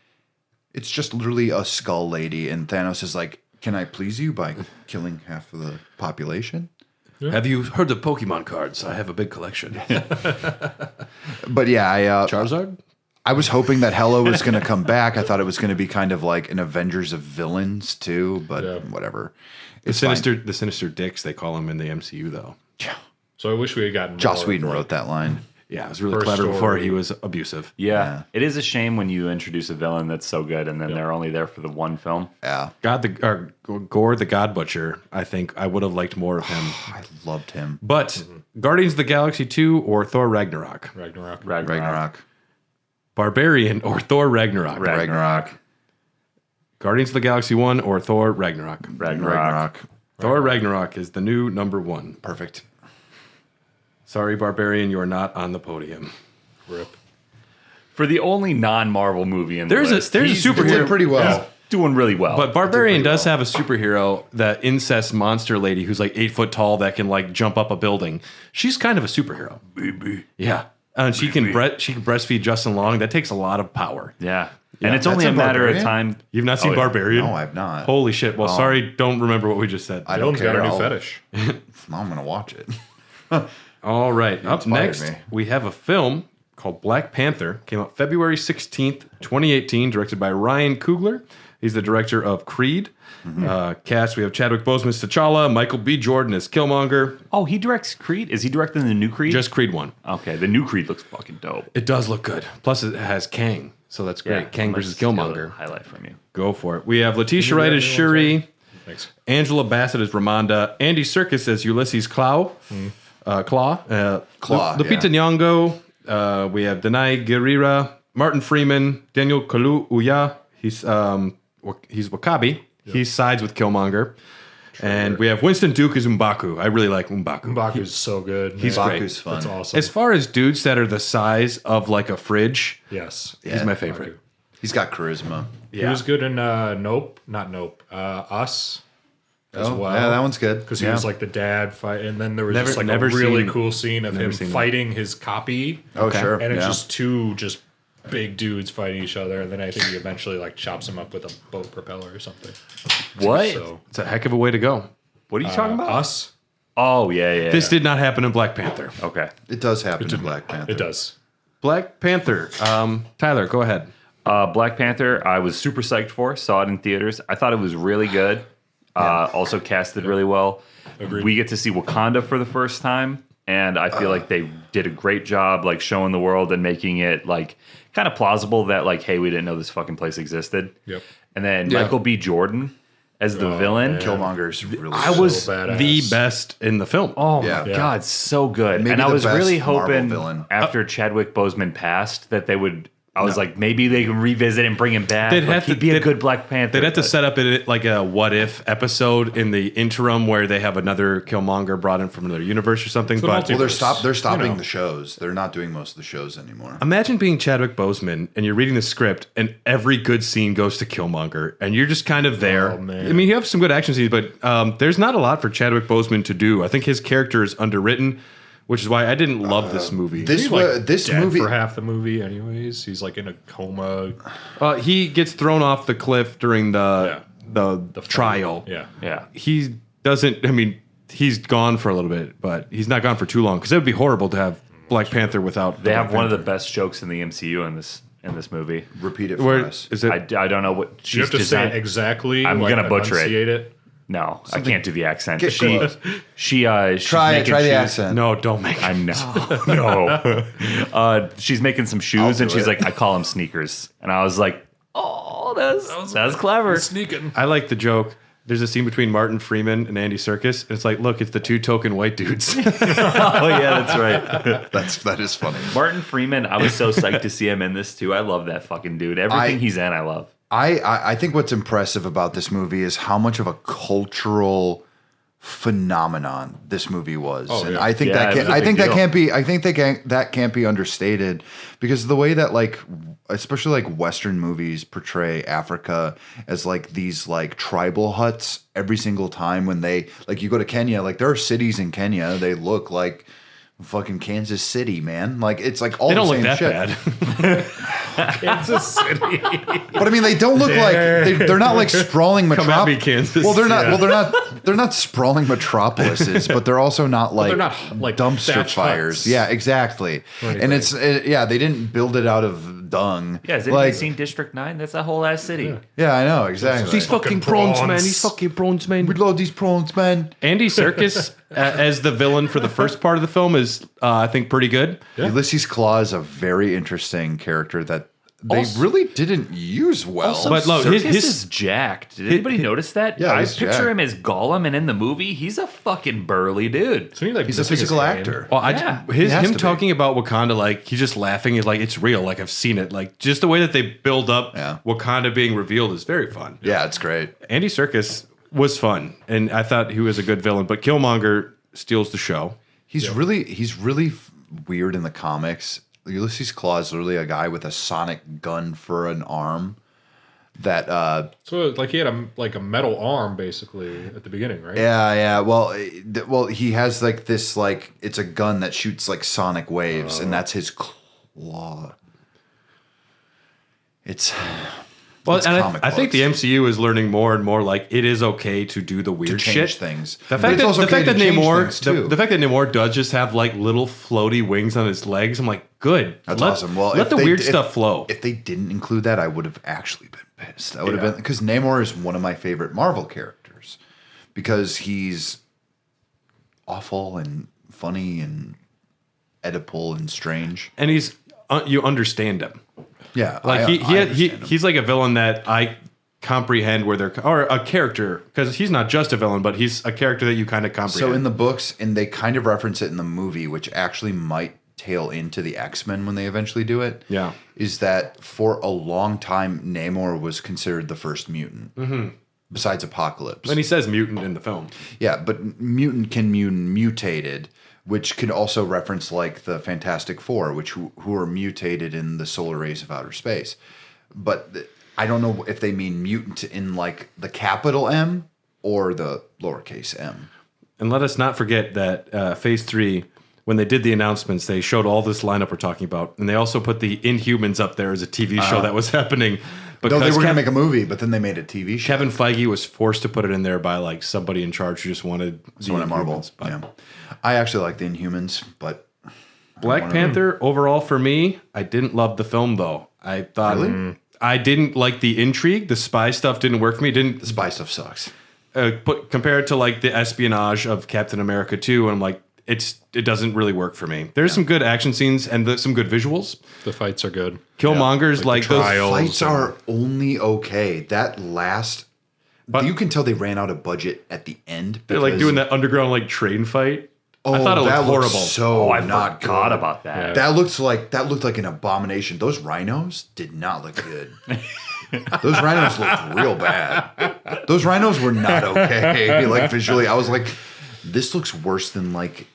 it's just literally a skull lady, and Thanos is like, "Can I please you by killing half of the population?" Have you heard of Pokemon cards? I have a big collection. But yeah, Charizard? I was hoping that Hela was going to come back. I thought it was going to be kind of like an Avengers of villains too, but whatever. The sinister dicks, they call them in the MCU, though. So I wish we had gotten Joss more, Whedon wrote that line. Yeah, it was really First clever before story. he was abusive. Yeah. It is a shame when you introduce a villain that's so good and then they're only there for the one film. Yeah. Gore the God Butcher, I think I would have liked more of him. I loved him. But Guardians of the Galaxy 2 or Thor Ragnarok? Ragnarok. Barbarian or Thor Ragnarok? Ragnarok. Guardians of the Galaxy 1 or Thor Ragnarok? Ragnarok. Thor Ragnarok is the new number 1. Perfect. Sorry, Barbarian, you are not on the podium. Rip. For the only non-Marvel movie in the There's list, a He superhero. did pretty well. doing really well. But Barbarian does have a superhero, that incest monster lady who's like 8 foot tall that can like jump up a building. She's kind of a superhero. Baby. Yeah. And she can breastfeed Justin Long. That takes a lot of power. Yeah. Yeah, And it's only a that's a matter of Barbarian? time. You've not seen Barbarian? No, I've not. Holy shit. Well, sorry, don't remember what we just said. I don't Dylan's got care. a new I'll- fetish. Now I'm going to watch it. All right. Up inspired next, me. we have a film called Black Panther. Came out February 16th, 2018, directed by Ryan Coogler. He's the director of Creed. Cast, we have Chadwick Boseman as T'Challa, Michael B. Jordan as Killmonger. Oh, he directs Creed? Is he directing the new Creed? Just Creed 1. Okay, the new Creed looks fucking dope. It does look good. Plus, it has Kang, so that's great. Kang let's versus steal a Killmonger. Highlight from you. Go for it. We have Letitia Wright as Shuri, Thanks. Angela Bassett as Ramonda, Andy Serkis as Ulysses Claw, Claw, Lupita Nyong'o. We have Denai Guerrera, Martin Freeman, Daniel Kaluuya. He's Wakabi. He sides with Killmonger. And we have Winston Duke as M'Baku. I really like M'Baku. M'Baku's so good. He's man. great. M'Baku's fun. That's awesome. As far as dudes that are the size of like a fridge, Yes. he's my favorite. He's got charisma. He was good in Nope. Not Nope. Us as well. Yeah, that one's good. Because he was like the dad fight, and then there was just like never a really seen- cool scene of him seen that. fighting his copy. Oh, sure. And it's Yeah. just two big dudes fighting each other, and then I think he eventually like chops him up with a boat propeller or something. What? So It's a heck of a way to go. What are you talking about? Us, Oh, yeah. This did not happen in Black Panther. Okay. It does happen in Black Panther. it does. Black Panther. Tyler, go ahead. Black Panther, I was super psyched for. Saw it in theaters. I thought it was really good. Also casted really well. Agreed. We get to see Wakanda for the first time, and I feel like they did a great job, like showing the world and making it like kind of plausible that like, hey, we didn't know this fucking place existed. Yep. And then Yeah. Michael B. Jordan as the villain. man. Killmonger's really I was So badass. The best in the film. Oh Yeah. my Yeah. god, so good. Maybe and I the was best really Marvel hoping villain. after Chadwick Boseman passed that they would. I was like, maybe they can revisit and bring him back. They'd Like, have to- he'd be a they'd- good Black Panther. They'd have to but- set up it like a what if episode in the interim where they have another Killmonger brought in from another universe or something. the But Well, multiverse. they're stopping You know. the shows. They're not doing most of the shows anymore. imagine being Chadwick Boseman and you're reading the script and every good scene goes to Killmonger and you're just kind of there. Oh, man. I mean, you have some good action scenes, but there's not a lot for Chadwick Boseman to do. I think his character is underwritten, which is why I didn't love this movie. This He's like this dead movie. for half the movie, anyways. He's like in a coma. He gets thrown off the cliff during the trial. Yeah. Yeah. He doesn't. I mean, he's gone for a little bit, but he's not gone for too long because it would be horrible to have Black Panther without. They have Black one of the Panther. best jokes in the MCU in this movie. Repeat it for Where us. is it? I don't know what You she's have to designed. say exactly. I'm like, gonna butcher it. enunciate it. No, I can't do the accent. Get She close. she's Try making the shoes. accent. No, don't make. I know. No. She's making some shoes and do she's it. like, I call them sneakers. And I was like, oh, that's clever. Sneaking. I like the joke. There's a scene between Martin Freeman and Andy Serkis, and it's like, look, it's the two token white dudes. Oh yeah, that's right. That is funny. Martin Freeman, I was so psyched to see him in this too. I love that fucking dude. Everything he's in, I love. I think what's impressive about this movie is how much of a cultural phenomenon this movie was, and yeah. I think Yeah, it was a big deal. that can't be understated because the way that like especially like Western movies portray Africa as like these like tribal huts every single time when they like you go to Kenya, like there are cities in Kenya, they look like fucking Kansas City, man. Like it's like all They don't the look same that shit. bad. Kansas City. But I mean, they don't look like they're not like sprawling Come at me, metropolises. Kansas. Well, they're not. Yeah. Well, they're not sprawling metropolises, but they're also not like, they're not like dumpster thatch fires. huts. Yeah, exactly. And it's they didn't build it out of dung. Yeah, has anybody seen District 9? That's a whole ass city. Yeah, I know exactly. These fucking prawns, man. These fucking prawns, man. We love these prawns, man. Andy Serkis as the villain for the first part of the film is, I think, pretty good. Yeah. Ulysses Claw is a very interesting character that they Also- really didn't use well. Also, But look, Serkis his- is jacked. Did anybody notice that? Yeah, I he's picture jacked. him as Gollum, and in the movie, he's a fucking burly dude. Isn't he, like, He's a missing his physical hand? actor. Well, Yeah. He has him to be. talking about Wakanda, like he's just laughing, is like it's real. Like I've seen it. Like just the way that they build up Wakanda being revealed is very fun. Yeah, it's great. Andy Serkis was fun, and I thought he was a good villain. But Killmonger steals the show. He's really weird in the comics. Ulysses Claw is literally a guy with a sonic gun for an arm. That So like he had a metal arm basically at the beginning, right? yeah. Well, he has like this like it's a gun that shoots like sonic waves, and that's his claw. It's Well, it's and comic I think the books. MCU is learning more and more. Like it is okay to do the weird change shit. things. The But fact it's that also the okay fact that to change Namor things, too. the fact that Namor does just have like little floaty wings on his legs, I'm like, good. That's Let- awesome. Well, let if the they- weird if- stuff flow. If they didn't include that, I would have actually been pissed. I would have been because Namor is one of my favorite Marvel characters because he's awful and funny and Oedipal and strange. And he's you understand him. Yeah, Like I understand him. he's like a villain that I comprehend where they're or a character because he's not just a villain, but he's a character that you kind of comprehend. So in the books, and they kind of reference it in the movie, which actually might tail into the X-Men when they eventually do it. Yeah. Is that for a long time, Namor was considered the first mutant, besides Apocalypse. and he says mutant in the film. Yeah, but mutant can mean mutated, which could also reference like the Fantastic Four, who are mutated in the solar rays of outer space. But I don't know if they mean mutant in like the capital M or the lowercase m. And let us not forget that Phase 3, when they did the announcements, they showed all this lineup we're talking about. And they also put the Inhumans up there as a TV show that was happening. Though they were going to Kev- make a movie, but then they made a TV show. Kevin Feige was forced to put it in there by like somebody in charge who just wanted the One at Marvel. Inhumans. But Yeah. I actually like the Inhumans, but Black Panther, overall for me, I didn't love the film though. I thought I didn't like the intrigue. The spy stuff didn't work for me. the spy stuff sucks. But compared to like the espionage of Captain America 2, I'm like, it doesn't really work for me. There's some good action scenes and some good visuals. The fights are good. Killmonger's Like like the those trial. Fights are only okay. That last, you can tell they ran out of budget at the end. they're like because- doing that underground like train fight. Oh, I thought it that looked looked horrible. So I not forgot good. about that. That looked like an abomination. Those rhinos did not look good. Those rhinos looked real bad. Those rhinos were not okay. Like visually, I was like, this looks worse than like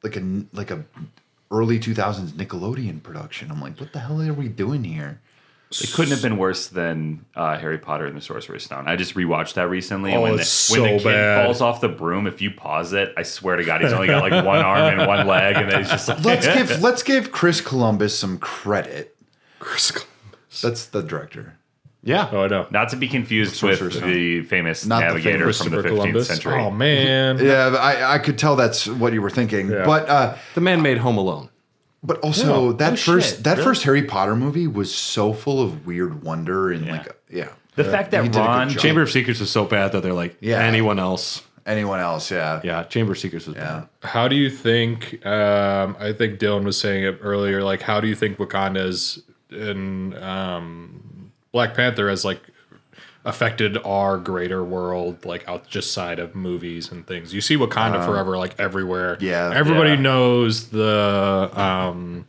a early 2000s Nickelodeon production. I'm like, what the hell are we doing here? It couldn't have been worse than Harry Potter and the Sorcerer's Stone. I just rewatched that recently. Oh, when it's when the so kid bad. falls off the broom, if you pause it, I swear to God, he's only got like one arm and one leg, and then he's just like, Let's give Chris Columbus some credit. Chris Columbus. That's the director. Yeah. Oh, I know. not to be confused Sorcerer's with Stone. the famous Not the navigator famous from the Christopher 15th Columbus. century. Oh man. Yeah, I could tell that's what you were thinking. Yeah. But The man made Home Alone. But also No. that Oh, first shit. that Really? first Harry Potter movie was so full of weird wonder and The fact He that did a good Ron job. Chamber of Secrets was so bad that they're like, Yeah. anyone else. anyone else, Yeah, Chamber of Secrets was Yeah. bad. How do you think? I think Dylan was saying it earlier. Like, how do you think Wakanda's in Black Panther has like affected our greater world, like out just side of movies and things? You see Wakanda forever, like everywhere. Yeah. everybody Yeah. knows the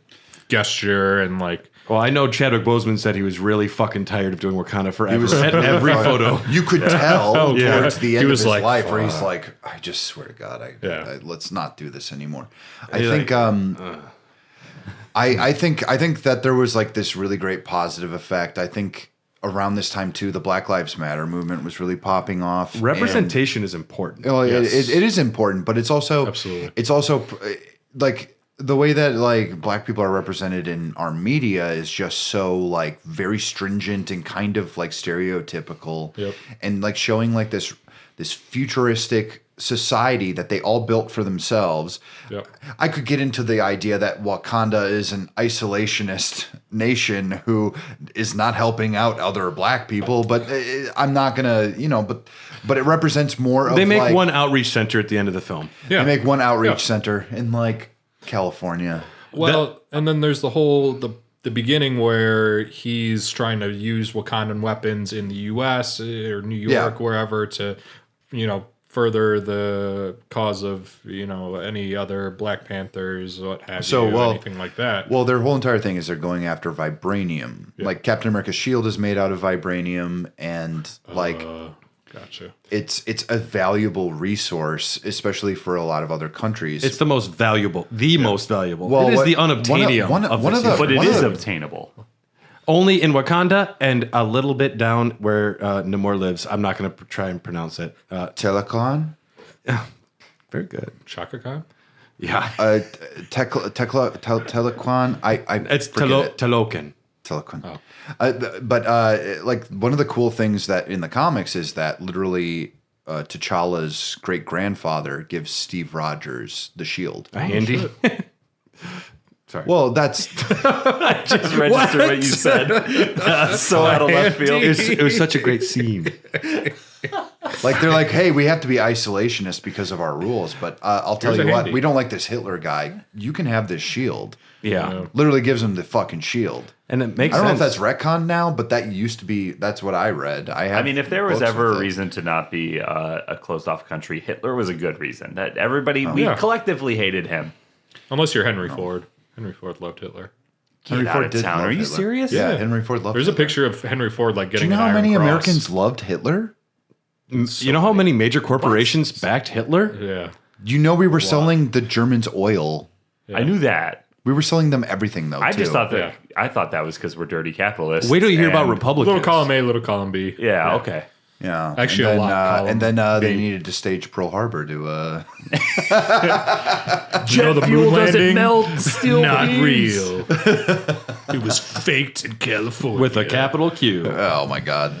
gesture and like. Well, I know Chadwick Boseman said he was really fucking tired of doing Wakanda forever. was At every photo. You could tell Yeah. towards the He end of was his like, life where he's like, I just swear to God, let's not do this anymore. I He's think like, I think that there was like this really great positive effect. I think around this time too, the Black Lives Matter movement was really popping off. and- Representation is important. Well, Yes. it is important, but it's also Absolutely. it's also like the way that like black people are represented in our media is just so like very stringent and kind of like stereotypical, and like showing like this futuristic society that they all built for themselves. I could get into the idea that Wakanda is an isolationist nation who is not helping out other black people, but I'm not gonna, but it represents more of They make like, one outreach center at the end of the film. they make one outreach center in like California. Well, and then there's the whole the beginning where he's trying to use Wakandan weapons in the U.S. or New York, wherever, to further the cause of any other Black Panthers, what have you, anything like that. Well, their whole entire thing is they're going after vibranium. Like Captain America's shield is made out of vibranium, and like. Gotcha. It's a valuable resource, especially for a lot of other countries. It's the most valuable. Most valuable. Well, it is the unobtainium but it is obtainable. Only in Wakanda and a little bit down where Namor lives. I'm not going to try and pronounce it. Telecon? Very good. Chaka Khan? Yeah. Telecon? It's Telocan. Telecon. Oh. But like one of the cool things that in the comics is that literally T'Challa's great grandfather gives Steve Rogers the shield. A handy. Sorry. Well, that's I just registered what you said. That's so out of left field. It was such a great scene. like they're like, hey, we have to be isolationist because of our rules, but I'll tell you what, we don't like this Hitler guy. You can have this shield. Yeah. Literally gives him the fucking shield. And it makes I don't sense. know if that's retcon now, but that used to be, that's what I read. I mean, if there was ever a reason to not be a closed off country, Hitler was a good reason. That everybody, we collectively hated him. Unless you're Henry Ford. Henry Ford loved Hitler. Henry Ford did love Are you Hitler. serious? Yeah, Henry Ford loved There's Hitler. a picture of Henry Ford like getting Do you know an how Iron many Cross. Americans loved Hitler? You know how many major corporations backed Hitler? Yeah. You know we were selling the Germans oil. I knew that. We were selling them everything, though, I too. just thought that. I thought that was because we're dirty capitalists. Wait till you hear about and- Republicans. Little column A, little column B. Yeah. Okay. Yeah. Actually, and a then, lot column and then they B. neted to stage Pearl Harbor to... You know the moon landing? melt steel Not beams? real. It was faked in California. With a capital Q. Oh, my God.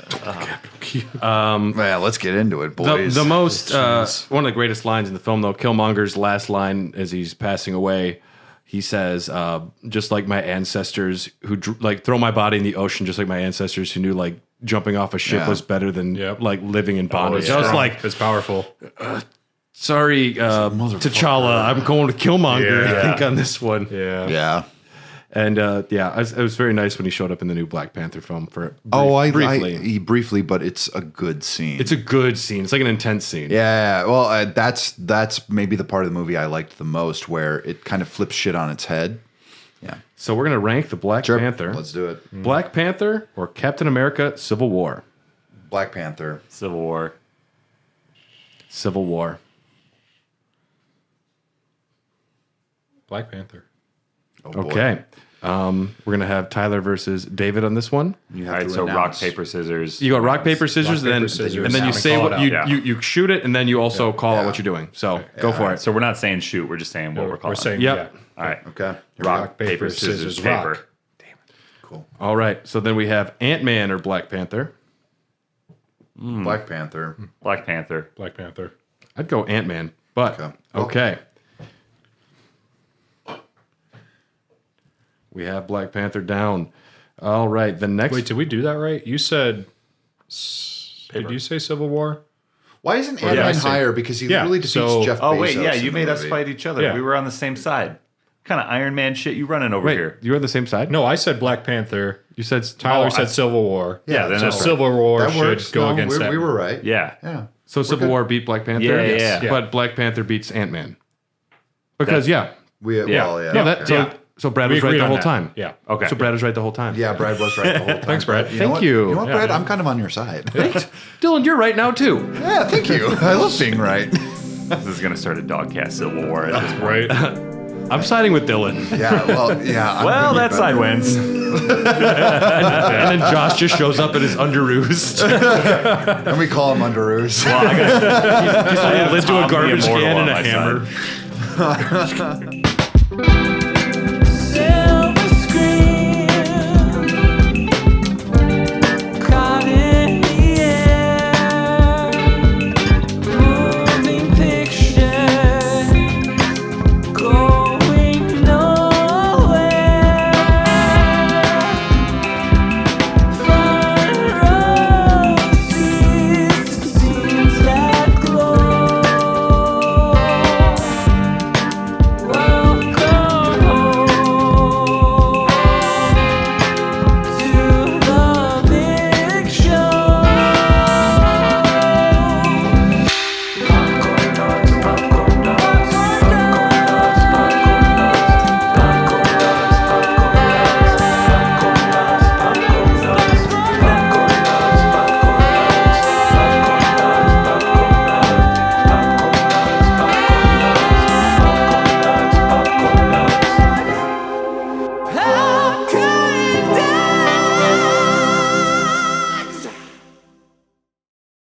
Man, let's get into it, boys. The most, one of the greatest lines in the film, though, Killmonger's last line as he's passing away, he says, just like my ancestors who throw my body in the ocean, just like my ancestors who knew like jumping off a ship was better than like living in bondage. I was like, it's powerful. sorry, T'Challa, I'm going with Killmonger, Yeah. I think, on this one. Yeah. And it was very nice when he showed up in the new Black Panther film for briefly. Briefly, but it's a good scene. It's a good scene. It's like an intense scene. Yeah, well, that's maybe the part of the movie I liked the most, where it kind of flips shit on its head. Yeah. So we're gonna rank the Black Panther. Let's do it. Black Panther or Captain America: Civil War? Black Panther. Civil War. Civil War. Black Panther. Oh, boy. Okay. We're gonna have Tyler versus David on this one. You All have right. to So rock, announce. paper, scissors. You go rock, paper, scissors, Rock, paper, then scissors. and then you And say call what it you, out. you shoot it, and then you also call out what you're doing. So go for it. So we're not saying shoot. We're just saying what we're calling. We're saying, Yep. All right. Okay. Here we Rock, go. paper, scissors, paper. rock. Cool. All right. So then we have Ant-Man or Black Panther. Black Panther. Black Panther. Black Panther. I'd go Ant-Man, but Okay. okay. We have Black Panther down. All right. The next. Wait, did we do that right? You said. Did you say Civil War? Why isn't I Ant-Man see. higher? Because he Yeah, literally defeats so- Jeff Bezos. Oh wait, yeah. in You the made us movie. fight each other. Yeah. We were on the same side. What kind of Iron Man shit you running over Wait, here? you're on the same side? No, I said Black Panther. You said Tyler Oh, said Civil War. Yeah, then so that's right. Civil War That should works. go No, against that. we were right. Yeah. Yeah. So Civil good. War beat Black Panther? Yeah, yeah, yeah. But Black Panther beats Ant-Man. Because, yeah. Well, yeah. No, that, so, Yeah. so Brad We was right agreed the on whole that. time. Yeah. Okay. So Brad was right the whole time. Yeah, Brad was right the whole time. Thanks, Brad. You know Thank what? you. You know what, Yeah, Brad? man. I'm kind of on your side. Dylan, you're right now, too. Yeah, thank you. I love being right. This is gonna start a dogcast Civil War at this point. Right? I'm siding with Dylan. Yeah, well, yeah. I'm Well, gonna that be side better. wins. And then Josh just shows up in his underoos. And we call him Underoos. He's led to a Tom the garbage Immortal can on and a my hammer. Bye.